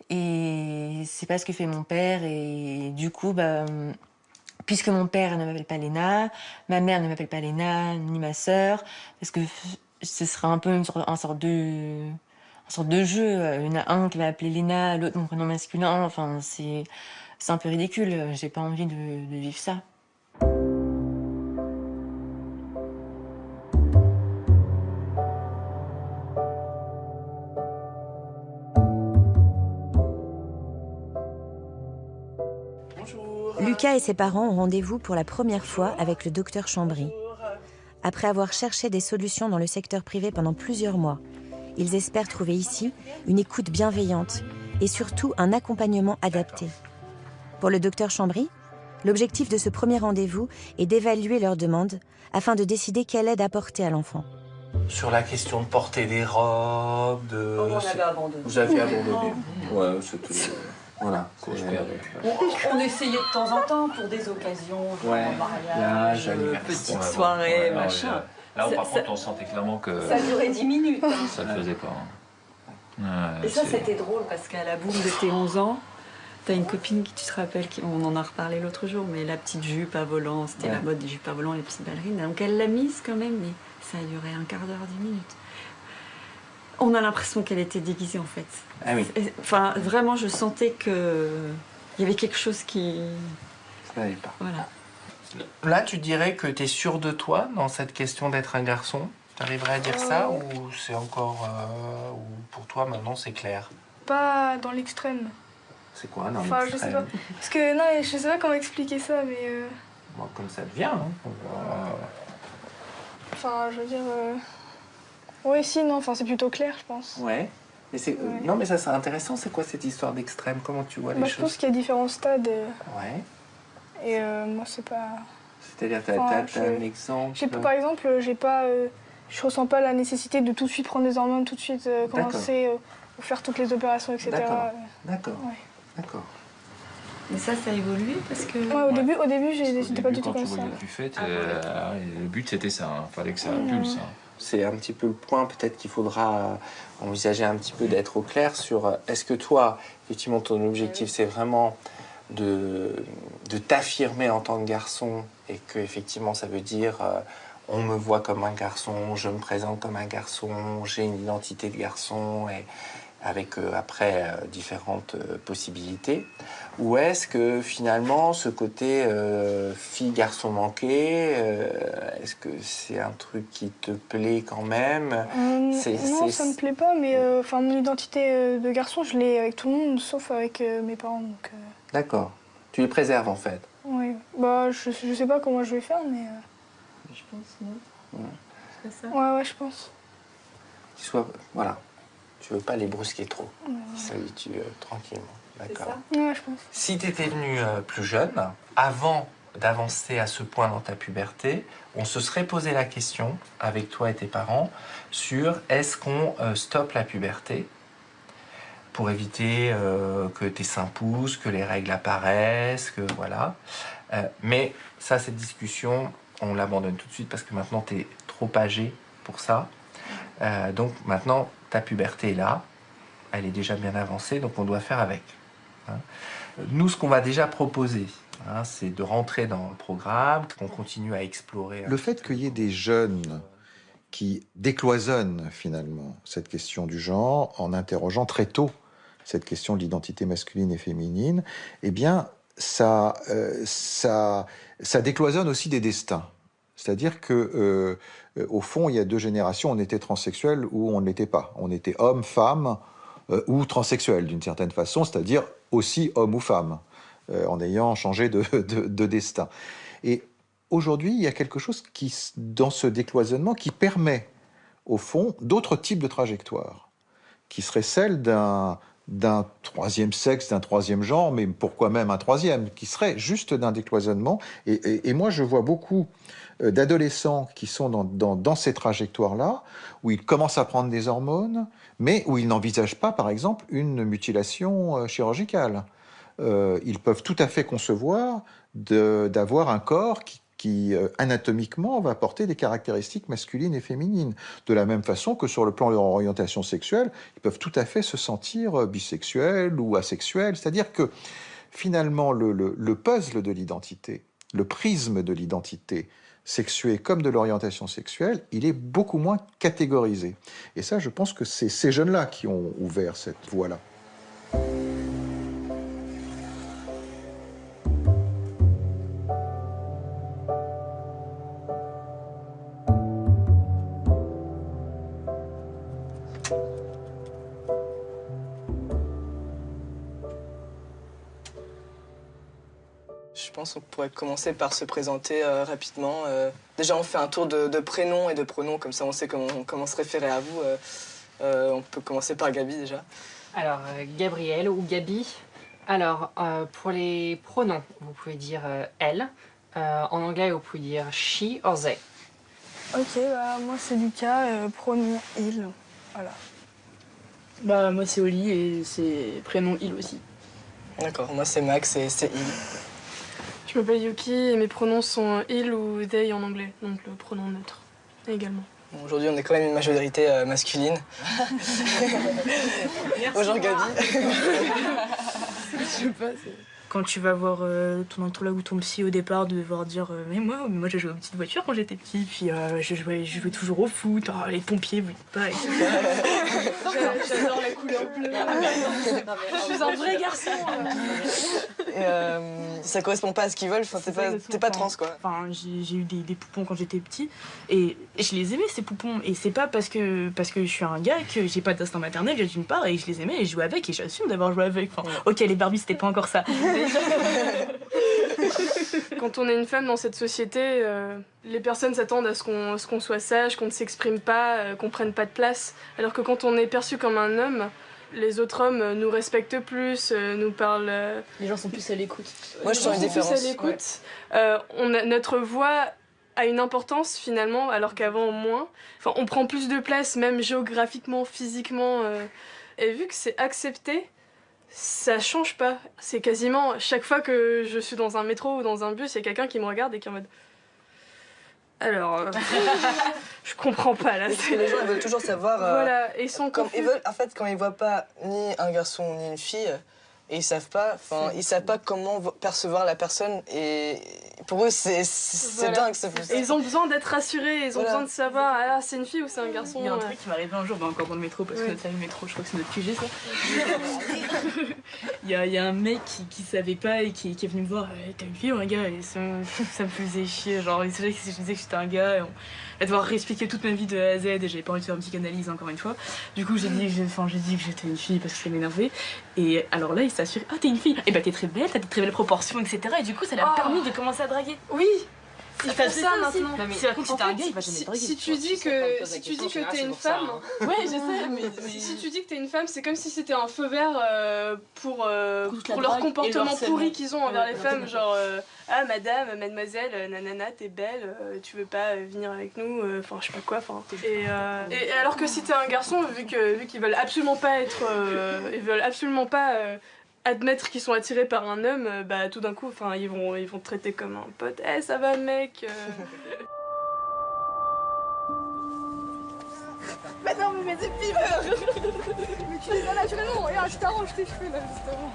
Et c'est pas ce que fait mon père, et du coup, puisque mon père ne m'appelle pas Léna, ma mère ne m'appelle pas Léna, ni ma sœur, parce que ce serait un peu une sorte de jeu. Il y en a un qui va appeler Léna, l'autre mon prénom masculin. Enfin, c'est un peu ridicule. J'ai pas envie de vivre ça. Lucas et ses parents ont rendez-vous pour la première fois avec le docteur Chambry. Après avoir cherché des solutions dans le secteur privé pendant plusieurs mois, ils espèrent trouver ici une écoute bienveillante et surtout un accompagnement adapté. Pour le docteur Chambry, l'objectif de ce premier rendez-vous est d'évaluer leurs demandes afin de décider quelle aide apporter à l'enfant. Sur la question de porter des robes, on avait abandonné. Vous avez abandonné. Ouais, c'est tout. Voilà. On essayait de temps en temps pour des occasions, mariage, petite soirée, machin. Là, par contre, on sentait clairement que... Ça durait 10 minutes. Hein. Ça le faisait pas. Et ça, c'était drôle, parce qu'à la boum de tes 11 ans, t'as une copine qui, tu te rappelles, on en a reparlé l'autre jour, mais la petite jupe à volant, c'était la mode des jupes à volant, les petites ballerines. Donc elle l'a mise quand même, mais ça a duré un quart d'heure, 10 minutes. On a l'impression qu'elle était déguisée, en fait. Ah oui. Enfin, vraiment, je sentais qu'il y avait quelque chose qui... Ça n'allait pas. Voilà. Là, tu dirais que tu es sûre de toi dans cette question d'être un garçon? Tu arriverais à dire ça, ou c'est encore... ou pour toi, maintenant, c'est clair? Pas dans l'extrême. C'est quoi dans l'extrême? Je sais pas. Parce que, non, je sais pas comment expliquer ça, mais... Bon, comme ça devient, hein. Enfin, je veux dire... Oui, si, non, enfin, c'est plutôt clair, je pense. Ouais. Mais non, mais ça, c'est intéressant. C'est quoi cette histoire d'extrême? Comment tu vois les choses? Je pense qu'il y a différents stades. Ouais. Et moi, c'est pas... C'est-à-dire, t'as un exemple? Par exemple, je ressens pas la nécessité de tout de suite prendre des hormones, tout de suite commencer ou faire toutes les opérations, etc. D'accord. Ouais. D'accord. Mais ça a évolué parce que... Ouais, au début, j'étais pas du tout comme ça. Quand tu voyais du fait, le but c'était ça, hein. Fallait que ça pulse. Hein. C'est un petit peu le point peut-être qu'il faudra envisager un petit peu d'être au clair sur est-ce que toi, effectivement, ton objectif c'est vraiment de t'affirmer en tant que garçon et que effectivement ça veut dire on me voit comme un garçon, je me présente comme un garçon, j'ai une identité de garçon avec après différentes possibilités, ou est-ce que finalement ce côté fille-garçon manqué, est-ce que c'est un truc qui te plaît quand même? Non, ça me plaît pas, mais mon identité de garçon, je l'ai avec tout le monde, sauf avec mes parents. Donc, D'accord. Tu les préserves en fait? Oui. Bah, je sais pas comment je vais faire, mais... Je pense, non? Ouais. C'est ça? Ouais, je pense. Qu'ils soient... Voilà. Tu veux pas les brusquer trop. Ils s'habituent tranquillement. D'accord. Ouais, je pense. Si tu étais venu plus jeune, avant d'avancer à ce point dans ta puberté, on se serait posé la question, avec toi et tes parents, sur est-ce qu'on stoppe la puberté pour éviter que tes seins poussent, que les règles apparaissent, que voilà. Mais ça, cette discussion, on l'abandonne tout de suite parce que maintenant, tu es trop âgé pour ça. Donc maintenant, ta puberté est là, elle est déjà bien avancée, donc on doit faire avec. Nous, ce qu'on va déjà proposer, c'est de rentrer dans le programme, qu'on continue à explorer. Le fait qu'il y ait des jeunes qui décloisonnent finalement cette question du genre en interrogeant très tôt cette question de l'identité masculine et féminine, eh bien, ça décloisonne aussi des destins. C'est-à-dire que, au fond, il y a 2 générations, on était transsexuel ou on ne l'était pas. On était homme, femme ou transsexuel d'une certaine façon, c'est-à-dire aussi homme ou femme, en ayant changé de destin. Et aujourd'hui, il y a quelque chose qui, dans ce décloisonnement, qui permet, au fond, d'autres types de trajectoires, qui seraient celles d'un troisième sexe, d'un troisième genre, mais pourquoi même un troisième, qui serait juste d'un décloisonnement. Et moi, je vois beaucoup d'adolescents qui sont dans ces trajectoires-là, où ils commencent à prendre des hormones, mais où ils n'envisagent pas, par exemple, une mutilation chirurgicale. Ils peuvent tout à fait concevoir d'avoir un corps qui anatomiquement va porter des caractéristiques masculines et féminines. De la même façon que sur le plan de leur orientation sexuelle, ils peuvent tout à fait se sentir bisexuels ou asexuels. C'est-à-dire que finalement, le puzzle de l'identité, le prisme de l'identité sexuée comme de l'orientation sexuelle, il est beaucoup moins catégorisé. Et ça, je pense que c'est ces jeunes-là qui ont ouvert cette voie-là. Je pense qu'on pourrait commencer par se présenter rapidement. Déjà, on fait un tour de prénoms et de pronoms, comme ça on sait comment se référer à vous. On peut commencer par Gabi déjà. Alors, Gabrielle ou Gabi. Alors, pour les pronoms, vous pouvez dire elle. En anglais, vous pouvez dire she or they. Ok, bah, moi c'est Lucas, pronom il. Voilà. Bah, moi c'est Oli et c'est prénom il aussi. D'accord, moi c'est Max et c'est il. Je m'appelle Yuki et mes pronoms sont il ou they en anglais, donc le pronom neutre également. Bon, aujourd'hui, on est quand même une majorité masculine. Bonjour Gabi. Je sais pas, quand tu vas voir ton entourage ou ton psy au départ, de devoir dire mais moi j'ai joué aux petites voitures quand j'étais petit, puis je jouais toujours au foot, les pompiers, vous dites pas, etc. J'adore la couleur bleue. Je suis un vrai garçon. Et ça correspond pas à ce qu'ils veulent, t'es pas trans quoi. Enfin, j'ai eu des poupons quand j'étais petit et je les aimais ces poupons, et c'est pas parce que je suis un gars que j'ai pas d'instinct maternel d'une part, et je les aimais et je jouais avec et j'assume d'avoir joué avec. Enfin, ok, les Barbies c'était pas encore ça. Quand on est une femme dans cette société, les personnes s'attendent à ce qu'on soit sage, qu'on ne s'exprime pas, qu'on prenne pas de place. Alors que quand on est perçu comme un homme, les autres hommes nous respectent plus, nous parlent... Les gens sont plus à l'écoute. Moi je sens une différence. Plus à l'écoute. Ouais. Notre voix a une importance finalement, alors qu'avant moins. Enfin, on prend plus de place, même géographiquement, physiquement. Et vu que c'est accepté, ça change pas. C'est quasiment chaque fois que je suis dans un métro ou dans un bus, il y a quelqu'un qui me regarde et qui est en mode... Alors, je comprends pas là. Parce que les gens ils veulent toujours savoir. Voilà, et ils sont comme ils veulent, en fait, quand ils voient pas ni un garçon ni une fille, et ils savent pas comment percevoir la personne, et pour eux c'est dingue. Et ils ont besoin d'être rassurés, ils ont besoin de savoir ah, c'est une fille ou c'est un garçon. Il y a un truc qui m'est arrivé un jour, encore dans le métro, parce que c'est le métro, je crois que c'est notre QG ça. Il y a un mec qui savait pas et qui est venu me voir, t'as une fille ou un gars, et ça me faisait chier, genre il savait que je disais que j'étais un gars, et on va devoir réexpliquer toute ma vie de A à Z, et j'avais pas envie de faire une psychanalyse encore une fois. Du coup j'ai dit que j'étais une fille parce que ça m'énervait, et alors là il s'assure, ah t'es une fille, et bah t'es très belle, t'as des très belles proportions, etc. Et du coup ça l'a permis de commencer à draguer. Oui. Il fait ça maintenant. Non, mais si t'es un gars, il va jamais draguer. Si tu dis que t'es une femme, ouais, je sais, mais si tu dis que t'es une femme, c'est comme si c'était un feu vert pour leur comportement pourri qu'ils ont envers les femmes, genre ah madame, mademoiselle, nanana, t'es belle, tu veux pas venir avec nous, enfin je sais pas quoi, enfin. Et alors que si t'es un garçon, vu qu'ils veulent absolument pas admettre qu'ils sont attirés par un homme, bah tout d'un coup, enfin ils vont te traiter comme un pote. Eh, ça va, mec. Mais non, mais des piveurs. Mais tu les as naturellement. Regarde, je t'arrange tes cheveux là justement.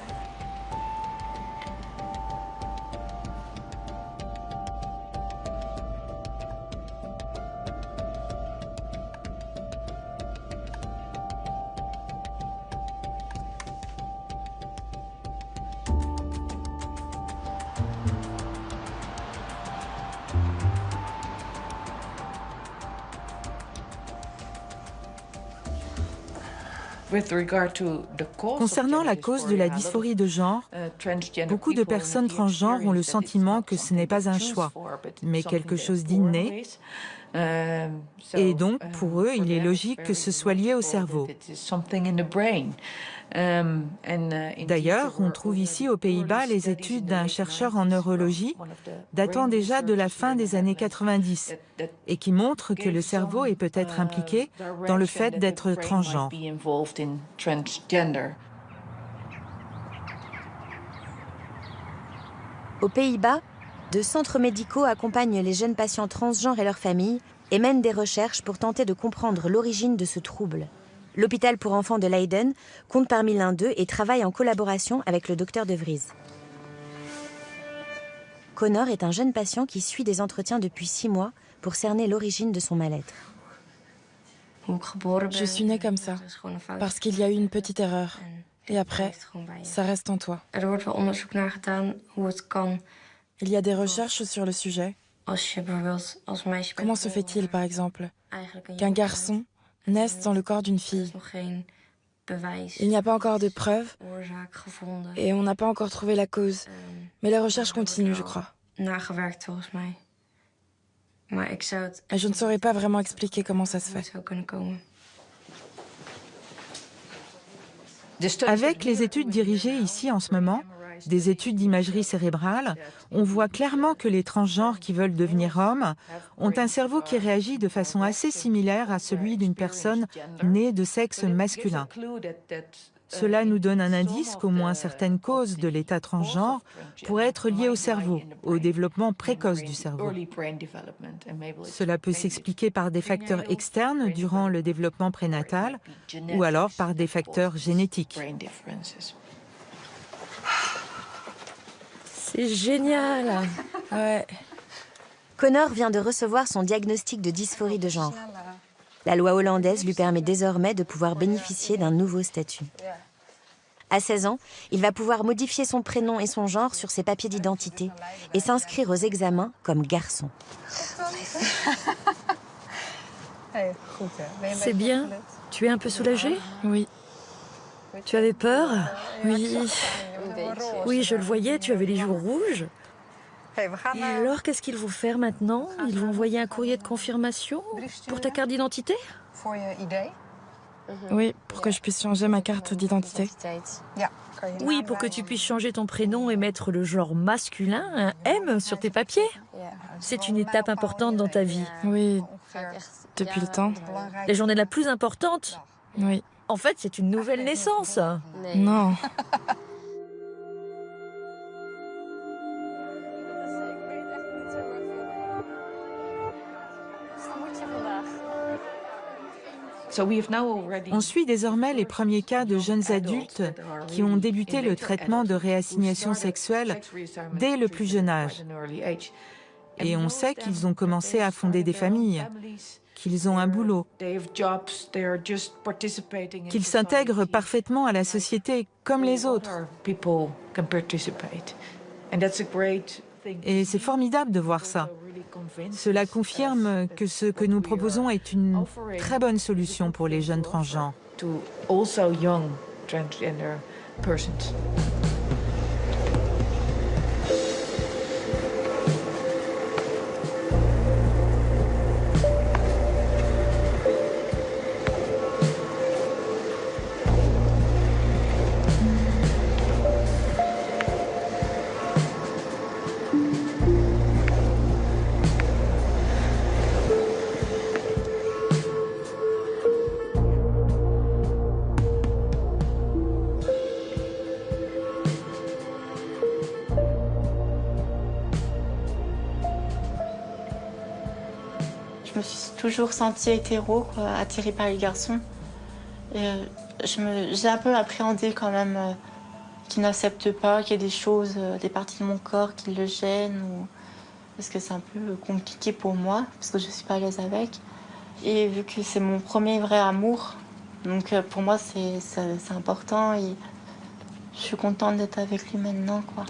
Concernant la cause de la dysphorie de genre, beaucoup de personnes transgenres ont le sentiment que ce n'est pas un choix, mais quelque chose d'inné. Et donc, pour eux, il est logique que ce soit lié au cerveau. D'ailleurs, on trouve ici aux Pays-Bas les études d'un chercheur en neurologie datant déjà de la fin des années 90 et qui montrent que le cerveau est peut-être impliqué dans le fait d'être transgenre. Aux Pays-Bas, de centres médicaux accompagnent les jeunes patients transgenres et leurs familles et mènent des recherches pour tenter de comprendre l'origine de ce trouble. L'hôpital pour enfants de Leiden compte parmi l'un d'eux et travaille en collaboration avec le docteur De Vries. Connor est un jeune patient qui suit des entretiens depuis 6 mois pour cerner l'origine de son mal-être. Je suis née comme ça, parce qu'il y a eu une petite erreur. Et après, ça reste en toi. Il y a des recherches sur le sujet. Comment se fait-il, par exemple, qu'un garçon naissent dans le corps d'une fille. Il n'y a pas encore de preuves et on n'a pas encore trouvé la cause. Mais les recherches continuent, je crois. Et je ne saurais pas vraiment expliquer comment ça se fait. Avec les études dirigées ici en ce moment, des études d'imagerie cérébrale, on voit clairement que les transgenres qui veulent devenir hommes ont un cerveau qui réagit de façon assez similaire à celui d'une personne née de sexe masculin. Cela nous donne un indice qu'au moins certaines causes de l'état transgenre pourraient être liées au cerveau, au développement précoce du cerveau. Cela peut s'expliquer par des facteurs externes durant le développement prénatal ou alors par des facteurs génétiques. C'est génial. Ouais. Connor vient de recevoir son diagnostic de dysphorie de genre. La loi hollandaise lui permet désormais de pouvoir bénéficier d'un nouveau statut. À 16 ans, il va pouvoir modifier son prénom et son genre sur ses papiers d'identité et s'inscrire aux examens comme garçon. C'est bien. Tu es un peu soulagée? Oui. Tu avais peur? Oui. Oui, je le voyais, tu avais les joues rouges. Et alors, qu'est-ce qu'ils vont faire maintenant? Ils vont envoyer un courrier de confirmation pour ta carte d'identité? Oui, pour que je puisse changer ma carte d'identité. Oui, pour que tu puisses changer ton prénom et mettre le genre masculin, un M, sur tes papiers. C'est une étape importante dans ta vie. Oui, depuis le temps. La journée la plus importante? Oui. En fait, c'est une nouvelle naissance. Non. On suit désormais les premiers cas de jeunes adultes qui ont débuté le traitement de réassignation sexuelle dès le plus jeune âge. Et on sait qu'ils ont commencé à fonder des familles, qu'ils ont un boulot, qu'ils s'intègrent parfaitement à la société comme les autres. Et c'est formidable de voir ça. Cela confirme que ce que nous proposons est une très bonne solution pour les jeunes transgenres. Je me suis toujours sentie hétéro, quoi, attirée par les garçons. Et j'ai un peu appréhendé quand même qu'ils n'acceptent pas, qu'il y ait des choses, des parties de mon corps qui le gênent. Parce que c'est un peu compliqué pour moi, parce que je ne suis pas à l'aise avec. Et vu que c'est mon premier vrai amour, donc pour moi c'est important et je suis contente d'être avec lui maintenant, quoi.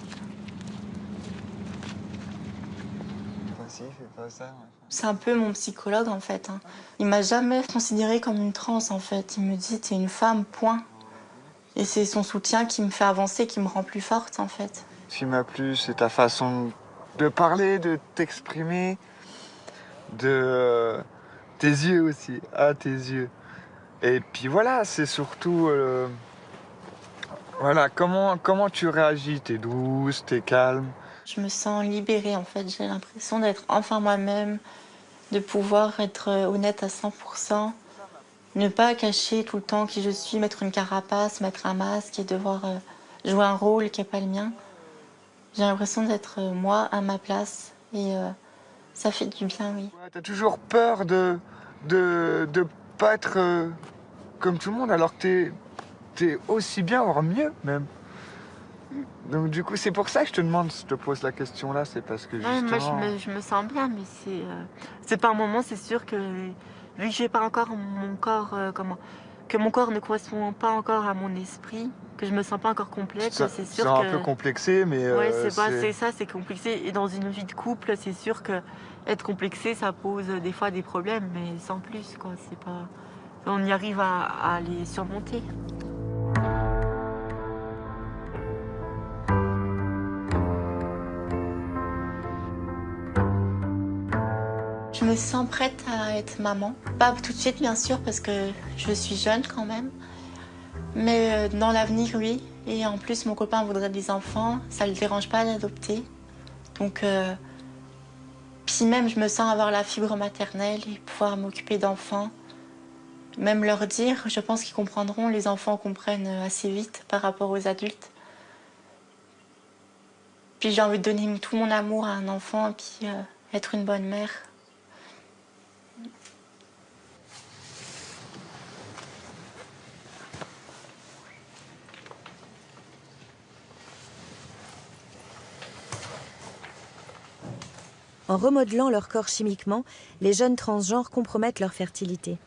C'est un peu mon psychologue en fait. Hein. Il m'a jamais considérée comme une trans en fait. Il me dit t'es une femme, point. Et c'est son soutien qui me fait avancer, qui me rend plus forte en fait. Ce qui m'a plu, c'est ta façon de parler, de t'exprimer, de tes yeux aussi. Ah, tes yeux. Et puis voilà, c'est surtout voilà, comment tu réagis. T'es douce, t'es calme. Je me sens libérée en fait. J'ai l'impression d'être enfin moi-même, de pouvoir être honnête à 100%, ne pas cacher tout le temps qui je suis, mettre une carapace, mettre un masque et devoir jouer un rôle qui n'est pas le mien. J'ai l'impression d'être moi à ma place et ça fait du bien, oui. Ouais, t'as toujours peur de pas être comme tout le monde alors que t'es aussi bien, voire mieux même. Donc du coup, c'est pour ça que je te demande, je te pose la question là, c'est parce que justement... Moi, je me sens bien, mais c'est par moments, c'est sûr que vu que j'ai pas encore mon corps, que mon corps ne correspond pas encore à mon esprit, que je me sens pas encore complète, c'est sûr que... C'est un peu complexé, mais... Ouais, c'est ça, c'est complexé. Et dans une vie de couple, c'est sûr que être complexé, ça pose des fois des problèmes, mais sans plus, quoi. C'est pas... On y arrive à les surmonter. Je me sens prête à être maman. Pas tout de suite, bien sûr, parce que je suis jeune quand même. Mais dans l'avenir, oui. Et en plus, mon copain voudrait des enfants. Ça ne le dérange pas d'adopter. Donc, puis même, je me sens avoir la fibre maternelle et pouvoir m'occuper d'enfants. Même leur dire, je pense qu'ils comprendront. Les enfants comprennent assez vite par rapport aux adultes. Puis j'ai envie de donner tout mon amour à un enfant et puis être une bonne mère. En remodelant leur corps chimiquement, les jeunes transgenres compromettent leur fertilité.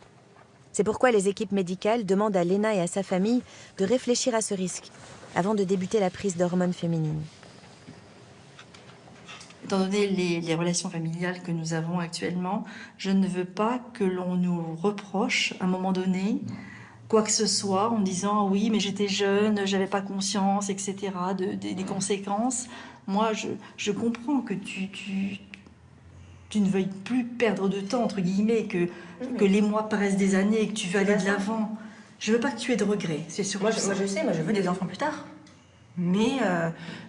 C'est pourquoi les équipes médicales demandent à Lena et à sa famille de réfléchir à ce risque avant de débuter la prise d'hormones féminines. Étant donné les relations familiales que nous avons actuellement, je ne veux pas que l'on nous reproche à un moment donné quoi que ce soit en disant « oui, mais j'étais jeune, j'avais pas conscience, etc. » des conséquences. Moi, je comprends que tu ne veuilles plus perdre de temps, entre guillemets, que les mois paraissent des années et que tu veux aller de l'avant. Je veux pas que tu aies de regrets, c'est sûr. Moi, je sais, moi, je veux des enfants plus tard. Mais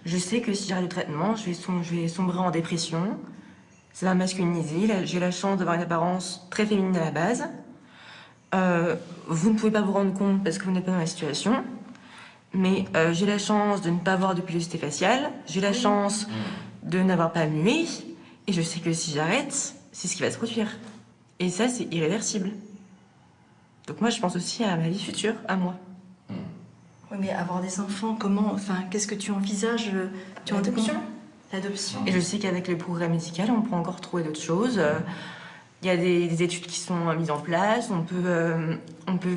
je sais que si j'arrête le traitement, je vais sombrer en dépression. Ça va masculiniser. J'ai la chance d'avoir une apparence très féminine à la base. Vous ne pouvez pas vous rendre compte parce que vous n'êtes pas dans la situation. Mais j'ai la chance de ne pas avoir de pilosité faciale. J'ai la chance de n'avoir pas mué. Et je sais que si j'arrête, c'est ce qui va se produire. Et ça, c'est irréversible. Donc moi, je pense aussi à ma vie future, à moi. Oui, mais avoir des enfants, comment... Enfin, qu'est-ce que tu envisages? L'adoption. Et je sais qu'avec le progrès médical, on peut encore trouver d'autres choses. Il y a des études qui sont mises en place. On peut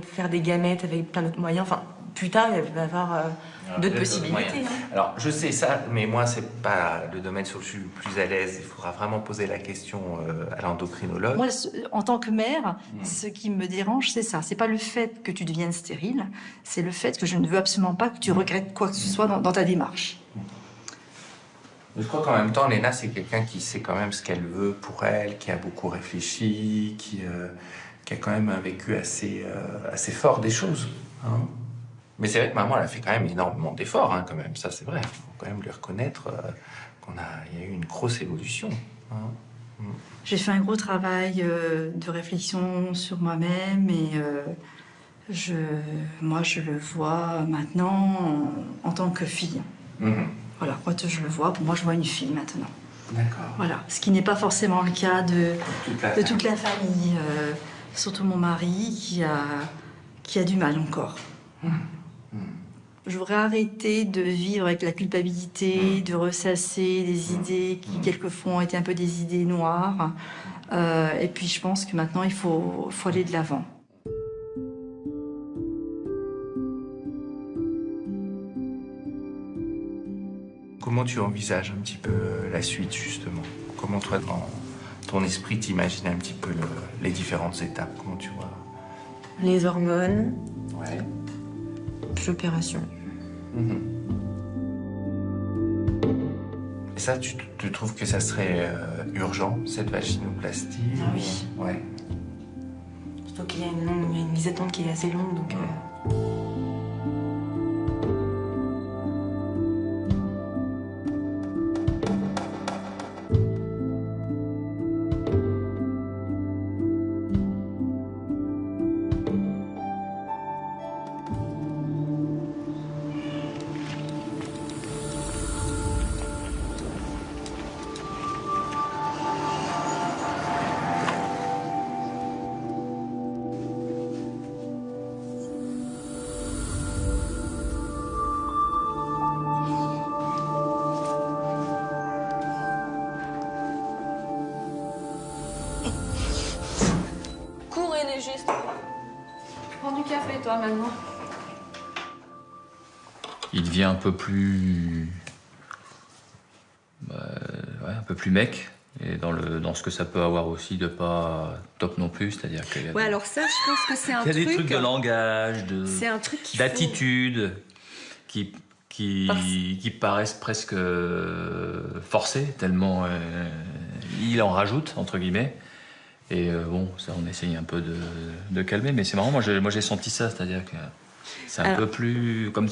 faire des gamètes avec plein d'autres moyens. Enfin, plus tard, il va y avoir d'autres possibilités. Alors, je sais ça, mais moi, c'est pas le domaine sur lequel je suis le plus à l'aise. Il faudra vraiment poser la question à l'endocrinologue. Moi, en tant que mère, ce qui me dérange, c'est ça. C'est pas le fait que tu deviennes stérile, c'est le fait que je ne veux absolument pas que tu regrettes quoi que ce soit dans ta démarche. Je crois qu'en même temps, Léna, c'est quelqu'un qui sait quand même ce qu'elle veut pour elle, qui a beaucoup réfléchi, qui a quand même un vécu assez fort des choses. Hein. Mais c'est vrai que maman, elle a fait quand même énormément d'efforts, hein, quand même. Ça, c'est vrai. Il faut quand même lui reconnaître qu'il y a eu une grosse évolution. Hein. J'ai fait un gros travail de réflexion sur moi-même et moi, je le vois maintenant en tant que fille. Voilà, quand je le vois, pour moi, je vois une fille maintenant. D'accord. Voilà, ce qui n'est pas forcément le cas de toute la famille. Surtout mon mari qui a du mal encore. Je voudrais arrêter de vivre avec la culpabilité, de ressasser des idées qui, quelquefois, ont été un peu des idées noires. Et puis, je pense que maintenant, il faut aller de l'avant. Comment tu envisages un petit peu la suite, justement? Comment toi, dans ton esprit, t'imagines un petit peu les différentes étapes? Comment tu vois? Les hormones. Ouais. Puis l'opération. Et ça, tu trouves que ça serait urgent, cette vaginoplastie? Ah oui. Ouais. Surtout qu'il y a une liste d'attente qui est assez longue, donc... Prends du café, toi, maintenant. Il devient un peu plus... un peu plus mec. Et dans ce que ça peut avoir aussi de pas top non plus, c'est-à-dire qu'il y a alors ça, je pense que c'est un truc... Il y a des trucs de langage, c'est un truc d'attitude qui paraissent presque forcés, tellement il en rajoute, entre guillemets. Et bon, ça, on essaye un peu de calmer, mais c'est marrant, moi j'ai senti ça, c'est-à-dire que c'est un peu plus... Comme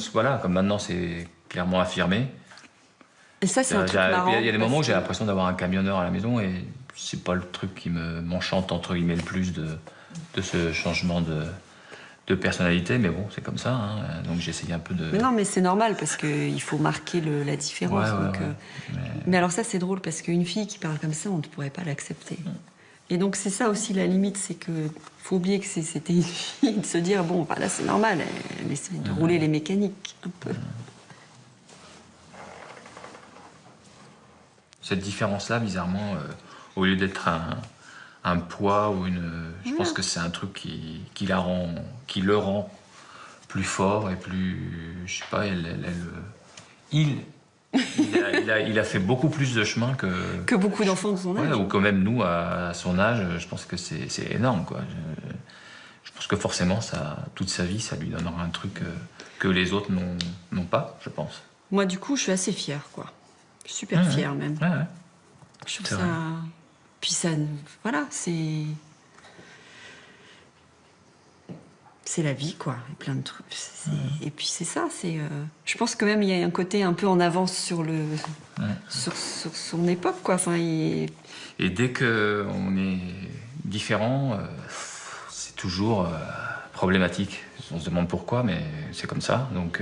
maintenant, c'est clairement affirmé. Et ça, c'est un truc marrant. Il y a des moments où j'ai l'impression d'avoir un camionneur à la maison et c'est pas le truc qui m'enchante, entre guillemets, le plus de ce changement de personnalité, mais bon, c'est comme ça, hein, donc j'essaye un peu de... Mais non, mais c'est normal, parce qu'il faut marquer la différence. Mais alors ça, c'est drôle, parce qu'une fille qui parle comme ça, on ne pourrait pas l'accepter. Et donc c'est ça aussi la limite, c'est qu'il faut oublier que c'était une fille, de se dire, bon, là c'est normal, elle essaie de rouler les mécaniques, un peu. Cette différence-là, bizarrement, au lieu d'être un poids ou je pense que c'est un truc qui le rend plus fort et plus... Je sais pas, il a fait beaucoup plus de chemin que beaucoup d'enfants de son âge. Ou quand même nous, à son âge, je pense que c'est énorme, quoi. Je pense que forcément, toute sa vie, ça lui donnera un truc que les autres n'ont pas, je pense. Moi, du coup, je suis assez fière, quoi. Super fière, même. Ouais. Je trouve ça... Puis ça... Voilà, c'est... C'est la vie, quoi. Et plein de trucs. Et puis c'est ça, c'est... Je pense que même il y a un côté un peu en avance sur sur son époque, quoi. Enfin, Et dès qu'on est différent, c'est toujours problématique. On se demande pourquoi, mais c'est comme ça. Donc...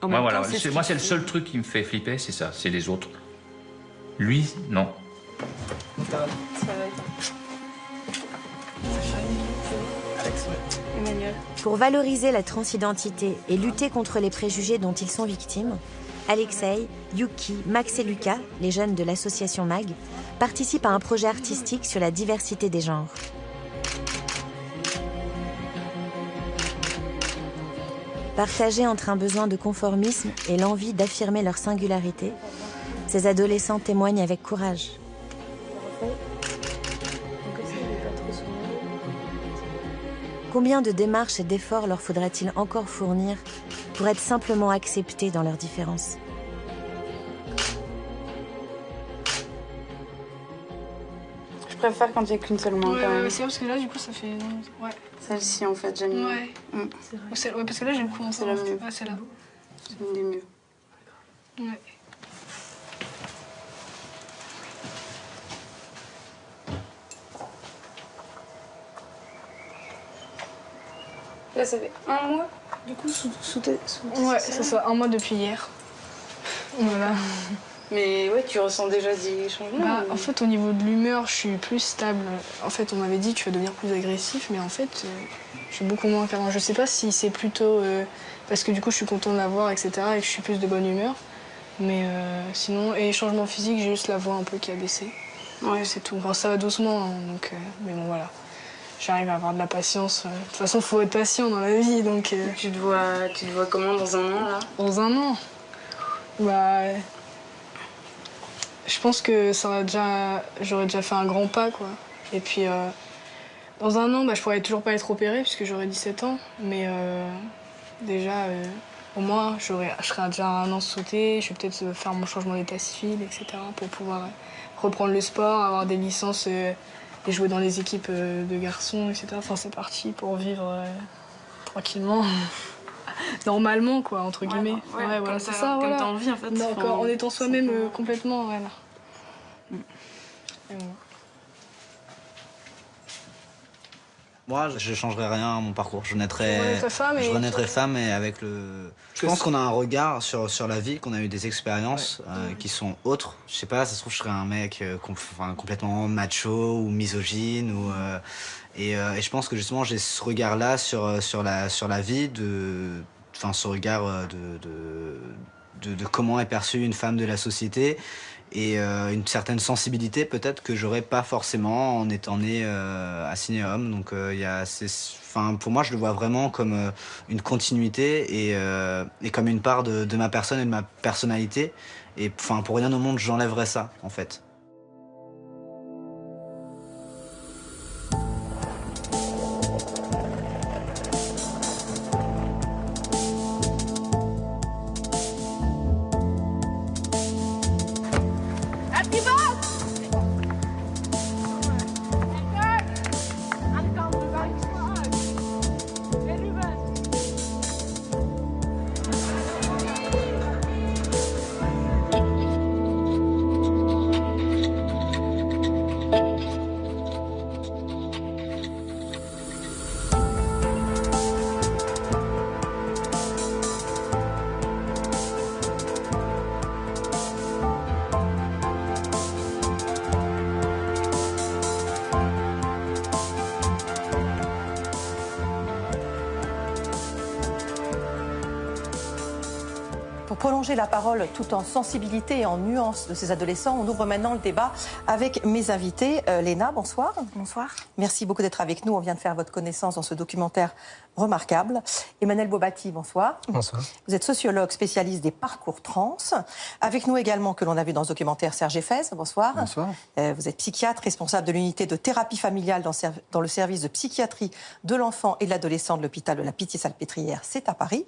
Moi, c'est le seul truc qui me fait flipper, c'est ça, c'est les autres. Lui, non. Ça va être... Emmanuel. Pour valoriser la transidentité et lutter contre les préjugés dont ils sont victimes, Alexei, Yuki, Max et Lucas, les jeunes de l'association MAG, participent à un projet artistique sur la diversité des genres. Partagés entre un besoin de conformisme et l'envie d'affirmer leur singularité, ces adolescents témoignent avec courage. Combien de démarches et d'efforts leur faudra-t-il encore fournir pour être simplement acceptés dans leurs différences? Je préfère quand il n'y a qu'une seule main. Ouais, c'est vrai, parce que là, du coup, ça fait... Ouais. Celle-ci, en fait, j'aime mieux. Ouais. C'est vrai. Ouais, parce que là, j'ai le coup en C'est la mieux. Ah, c'est là. C'est une des mieux. Ouais. Là, ça fait un mois, du coup, Ouais, c'est ça, un mois depuis hier. Voilà. Mais ouais, tu ressens déjà des changements En fait, au niveau de l'humeur, je suis plus stable. En fait, on m'avait dit que tu vas devenir plus agressif, mais en fait, je suis beaucoup moins qu'avant. Je sais pas si c'est plutôt parce que du coup, je suis content de la voir, etc., et que je suis plus de bonne humeur. Mais sinon, et changement physique, j'ai juste la voix un peu qui a baissé. Ouais, c'est tout. Enfin, ça va doucement, hein, donc, mais bon, voilà. J'arrive à avoir de la patience. De toute façon, il faut être patient dans la vie, donc... Tu te vois comment dans un an, là? Dans un an? Bah... Je pense que j'aurais déjà fait un grand pas, quoi. Et puis, dans un an, je pourrais toujours pas être opérée, puisque j'aurais 17 ans. Mais déjà, au moins, je serais déjà un an sauté. Je vais peut-être faire mon changement d'état civil, etc., pour pouvoir reprendre le sport, avoir des licences... et jouer dans les équipes de garçons, etc. Enfin, c'est parti pour vivre tranquillement, normalement, quoi, entre guillemets. Ouais, voilà, c'est ça, comme voilà. t'as envie, en fait. D'accord, en étant soi-même complètement, voilà. Et voilà. Moi, je changerais rien à mon parcours. Je renaîtrais femme et avec le... Je pense qu'on a un regard sur la vie, qu'on a eu des expériences qui sont autres. Je sais pas, ça se trouve, je serais un mec complètement macho ou misogyne. Et je pense que justement, j'ai ce regard-là sur la vie, ce regard de comment est perçue une femme de la société. Et une certaine sensibilité peut-être que j'aurais pas forcément en étant né assigné homme. Donc pour moi je le vois vraiment comme une continuité et comme une part de ma personne et de ma personnalité. Et pour rien au monde j'enlèverais ça en fait. Pour prolonger la parole tout en sensibilité et en nuance de ces adolescents, on ouvre maintenant le débat avec mes invités. Léna, bonsoir. Bonsoir. Merci beaucoup d'être avec nous. On vient de faire votre connaissance dans ce documentaire remarquable. Emmanuel Bobatti, bonsoir. Bonsoir. Vous êtes sociologue spécialiste des parcours trans. Avec nous également, que l'on a vu dans ce documentaire, Serge Effès, bonsoir. Bonsoir. Vous êtes psychiatre, responsable de l'unité de thérapie familiale dans le service de psychiatrie de l'enfant et de l'adolescent de l'hôpital de la Pitié-Salpêtrière, c'est à Paris.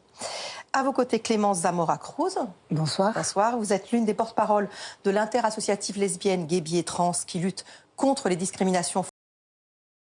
À vos côtés, Clémence Zamora-Cruz. Bonsoir. Bonsoir. Vous êtes l'une des porte-paroles de l'interassociative lesbienne, gay, bi et trans qui lutte contre les discriminations